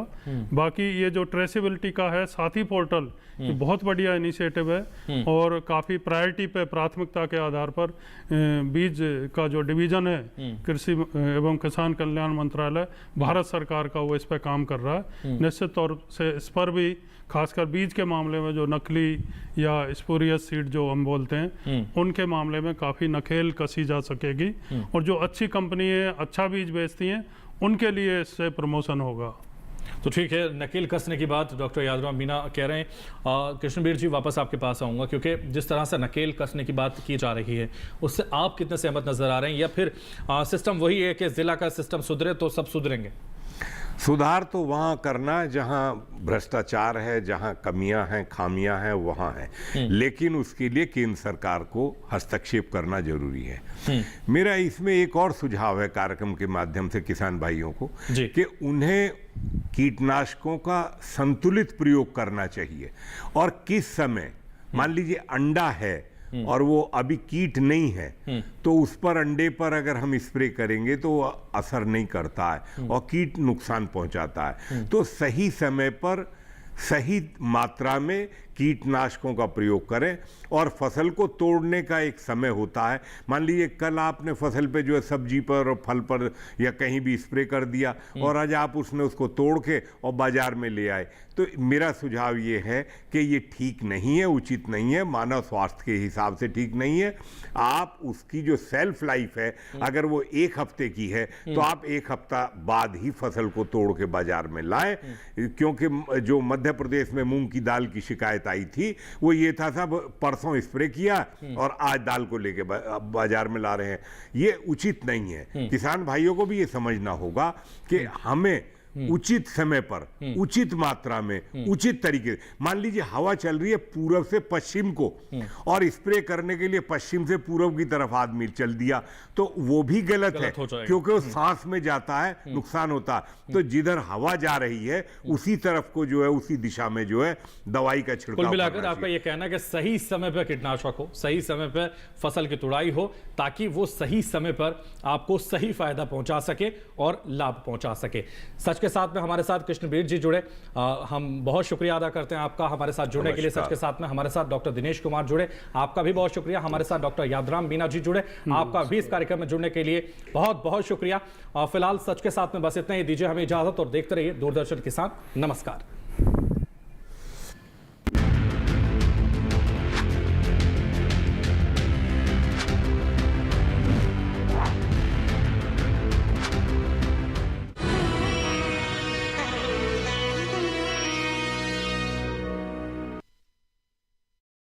बाकी ये जो ट्रेसेबिलिटी का है साथी पोर्टल, ये बहुत बढ़िया इनिशिएटिव है, और काफ़ी प्रायोरिटी पे, प्राथमिकता के आधार पर बीज का जो डिवीज़न है कृषि एवं किसान कल्याण मंत्रालय भारत सरकार का, वो इस पर काम कर रहा है। निश्चित तौर से इस पर भी खासकर बीज के मामले में जो नकली या स्पूरियस सीड जो हम बोलते हैं, उनके मामले में काफ़ी नकेल कसी जा सकेगी, और जो अच्छी कंपनी है, अच्छा बीज बेचती हैं, उनके लिए इससे प्रमोशन होगा।
तो ठीक है, नकेल कसने की बात डॉक्टर यादराम मीना कह रहे हैं। कृष्णबीर जी, वापस आपके पास आऊँगा, क्योंकि जिस तरह से नकेल कसने की बात की जा रही है उससे आप कितने सहमत नज़र आ रहे हैं, या फिर सिस्टम वही है कि ज़िला का सिस्टम सुधरे तो सब सुधरेंगे?
सुधार तो वहाँ करना जहाँ भ्रष्टाचार है, जहाँ कमियां हैं, खामियां हैं, वहाँ है, लेकिन उसके लिए केंद्र सरकार को हस्तक्षेप करना जरूरी है। मेरा इसमें एक और सुझाव है कार्यक्रम के माध्यम से किसान भाइयों को, कि उन्हें कीटनाशकों का संतुलित प्रयोग करना चाहिए, और किस समय, मान लीजिए अंडा है और वो अभी कीट नहीं है, तो उस पर, अंडे पर अगर हम स्प्रे करेंगे तो असर नहीं करता है और कीट नुकसान पहुंचाता है। तो सही समय पर सही मात्रा में कीटनाशकों का प्रयोग करें और फसल को तोड़ने का एक समय होता है। मान लीजिए कल आपने फसल पे जो है सब्जी पर और फल पर या कहीं भी स्प्रे कर दिया और आज आप उसने उसको तोड़ के और बाजार में ले आए, तो मेरा सुझाव ये है कि ये ठीक नहीं है, उचित नहीं है, मानव स्वास्थ्य के हिसाब से ठीक नहीं है। आप उसकी जो सेल्फ लाइफ है अगर वो 1 हफ्ते की है तो आप 1 हफ्ता बाद ही फसल को तोड़ के बाजार में लाएं, क्योंकि जो मध्य प्रदेश में मूंग की दाल की शिकायत आई थी वो ये था साहब परसों स्प्रे किया और आज दाल को लेके बाजार में ला रहे हैं। ये उचित नहीं है। किसान भाइयों को भी ये समझना होगा कि हमें उचित समय पर, उचित मात्रा में, उचित तरीके, मान लीजिए हवा चल रही है पूरब से पश्चिम को और स्प्रे करने के लिए पश्चिम से पूरब की तरफ आदमी चल दिया तो वो भी गलत है, क्योंकि वो सांस में जाता है, नुकसान होता है। तो जिधर हवा जा रही है उसी तरफ को जो है, उसी दिशा में जो है दवाई का छिड़काव।
कुल मिलाकर आपका यह कहना है कि सही समय पर कीटनाशक हो, सही समय पर फसल की तुड़ाई हो, ताकि वो सही समय पर आपको सही फायदा पहुंचा सके और लाभ पहुंचा सके। सच के साथ में हमारे साथ कृष्णबीर जी जुड़े, हम बहुत शुक्रिया अदा करते हैं आपका हमारे साथ जुड़ने के लिए। सच के साथ में हमारे साथ डॉक्टर दिनेश कुमार जुड़े, आपका भी बहुत शुक्रिया। हमारे साथ डॉक्टर यादराम मीना जी जुड़े, आपका भी इस कार्यक्रम में जुड़ने के लिए बहुत बहुत शुक्रिया। फिलहाल सच के साथ में बस इतना ही, दीजिए हमें इजाजत और देखते रहिए दूरदर्शन किसान। नमस्कार।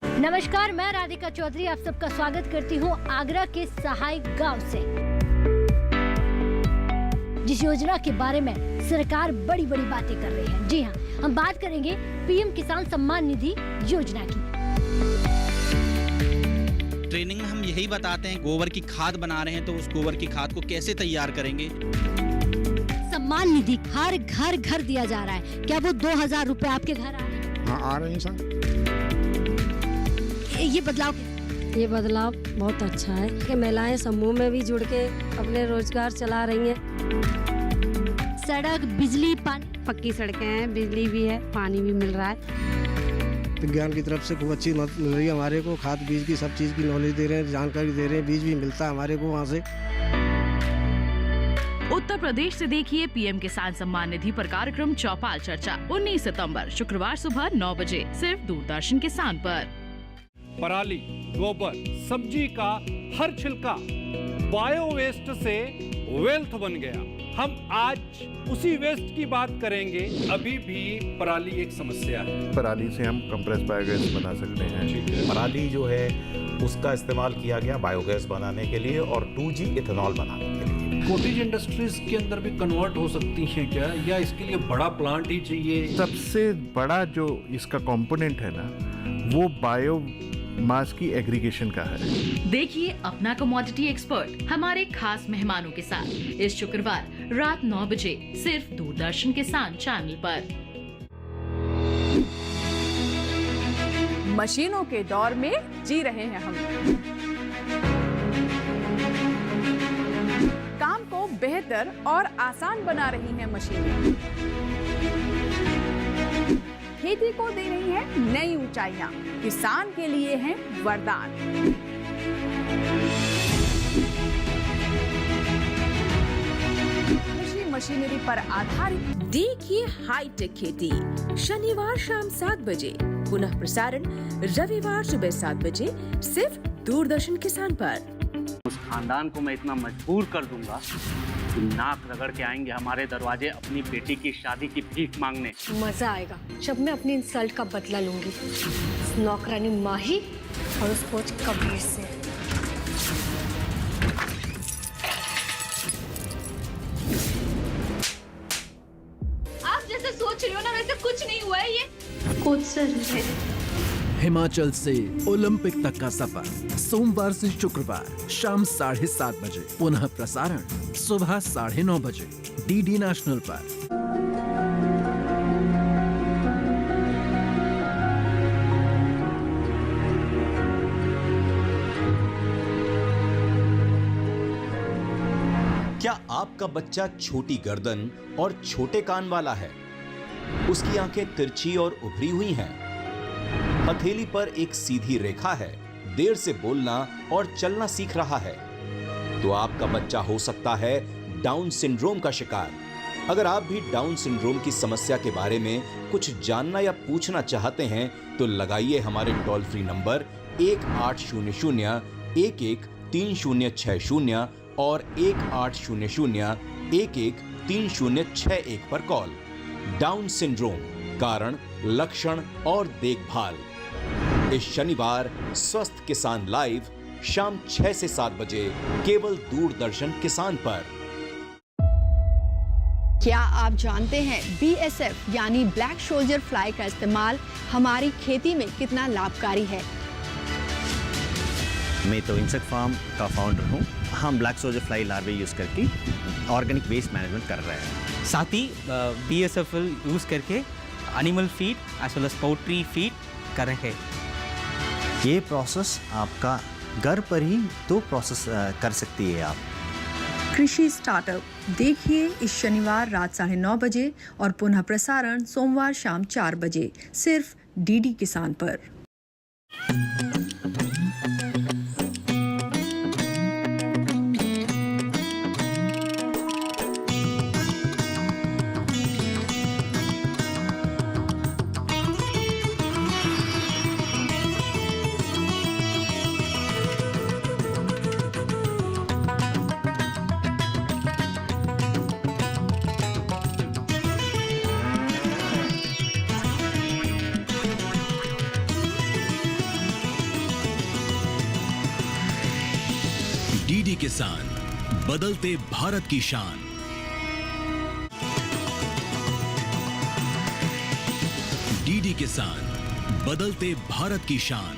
नमस्कार, मैं राधिका चौधरी आप सबका स्वागत करती हूँ आगरा के सहाय गांव से, जिस योजना के बारे में सरकार बड़ी बड़ी बातें कर रही है। जी हाँ, हम बात करेंगे पीएम किसान सम्मान निधि योजना की।
ट्रेनिंग में हम यही बताते हैं, गोबर की खाद बना रहे हैं तो उस गोबर की खाद को कैसे तैयार करेंगे।
सम्मान निधि हर घर घर दिया जा रहा है, क्या वो 2000 रुपए आपके घर आ रहे हैं?
हाँ, आ रहे हैं सर।
ये बदलाव
बहुत अच्छा है कि महिलाएं समूह में भी जुड़ के अपने रोजगार चला रही हैं।
सड़क, बिजली, पानी,
पक्की सड़कें हैं, बिजली भी है, पानी भी मिल रहा है।
विज्ञान की तरफ से खूब अच्छी मदद मिल रही है हमारे को, खाद बीज की सब चीज़ की नॉलेज दे रहे हैं, जानकारी दे रहे हैं, बीज भी मिलता है हमारे को वहाँ से।
उत्तर प्रदेश से देखिए पीएम किसान सम्मान निधि पर कार्यक्रम चौपाल चर्चा 19 सितंबर शुक्रवार सुबह 9 बजे सिर्फ दूरदर्शन किसान पर।
पराली, गोबर, सब्जी का हर छिलका बायो वेस्ट से वेल्थ बन गया। हम आज उसी वेस्ट की बात करेंगे। अभी भी पराली एक समस्या है।
पराली से हम कंप्रेस बायोगैस बना सकते हैं। पराली जो है उसका इस्तेमाल किया गया बायोगैस बनाने के लिए और 2G इथेनॉल बनाने के लिए।
कॉटेज इंडस्ट्रीज के अंदर भी कन्वर्ट हो सकती हैं क्या, या इसके लिए बड़ा प्लांट ही चाहिए?
सबसे बड़ा जो इसका कंपोनेंट है ना, वो बायो मास की एग्रीगेशन का है।
देखिए अपना कमोडिटी एक्सपर्ट हमारे खास मेहमानों के साथ इस शुक्रवार रात 9 बजे सिर्फ दूरदर्शन किसान चैनल पर।
मशीनों के दौर में जी रहे हैं हम। काम को बेहतर और आसान बना रही हैं मशीनें। खेती को दे रही है नई ऊंचाइयां, किसान के लिए है वरदान। कृषि मशीनरी पर आधारित
देखिए हाईटेक खेती शनिवार शाम 7 बजे, पुनः प्रसारण रविवार सुबह 7 बजे सिर्फ दूरदर्शन किसान पर।
उस खानदान को मैं इतना मजबूर कर दूंगा कि नाक रगड़ के आएंगे हमारे दरवाजे अपनी बेटी की शादी की भीख मांगने।
मजा आएगा जब मैं अपनी इंसल्ट का बदला लूंगी, उस नौकरानी माही और उस कोच कबीर से।
आप जैसे सोच रही हो ना वैसे कुछ नहीं हुआ है, ये
कोच सर है।
हिमाचल से ओलंपिक तक का सफर सोमवार से शुक्रवार शाम 7:30 बजे, पुनः प्रसारण सुबह 9:30 बजे डीडी नेशनल पर।
क्या आपका बच्चा छोटी गर्दन और छोटे कान वाला है? उसकी आंखें तिरछी और उभरी हुई हैं? हथेली पर एक सीधी रेखा है, देर से बोलना और चलना सीख रहा है, तो आपका बच्चा हो सकता है डाउन सिंड्रोम का शिकार। अगर आप भी डाउन सिंड्रोम की समस्या के बारे में कुछ जानना या पूछना चाहते हैं तो लगाइए हमारे टोल फ्री नंबर 1800-113060 और 1800-113061 पर कॉल। डाउन सिंड्रोम, कारण, लक्षण और देखभाल। इस शनिवार स्वस्थ किसान लाइव शाम 6 से 7 बजे केवल दूरदर्शन किसान पर।
क्या आप जानते हैं BSF यानी ब्लैक सोल्जर फ्लाई का इस्तेमाल हमारी खेती में कितना लाभकारी है?
मैं तो इंसेक्ट फार्म का फाउंडर हूँ। हम black soldier fly larvae use करके ऑर्गेनिक वेस्ट मैनेजमेंट कर रहे हैं।
साथ ही BSF यूज़ करके animal feed as well as poultry feed कर रहे हैं।
ये प्रोसेस आपका घर पर ही तो प्रोसेस कर सकती है आप।
कृषि स्टार्टअप देखिए इस शनिवार रात 9:30 बजे और पुनः प्रसारण सोमवार शाम 4 बजे सिर्फ DD किसान पर।
DD किसान, बदलते भारत की शान। DD किसान, बदलते भारत की शान।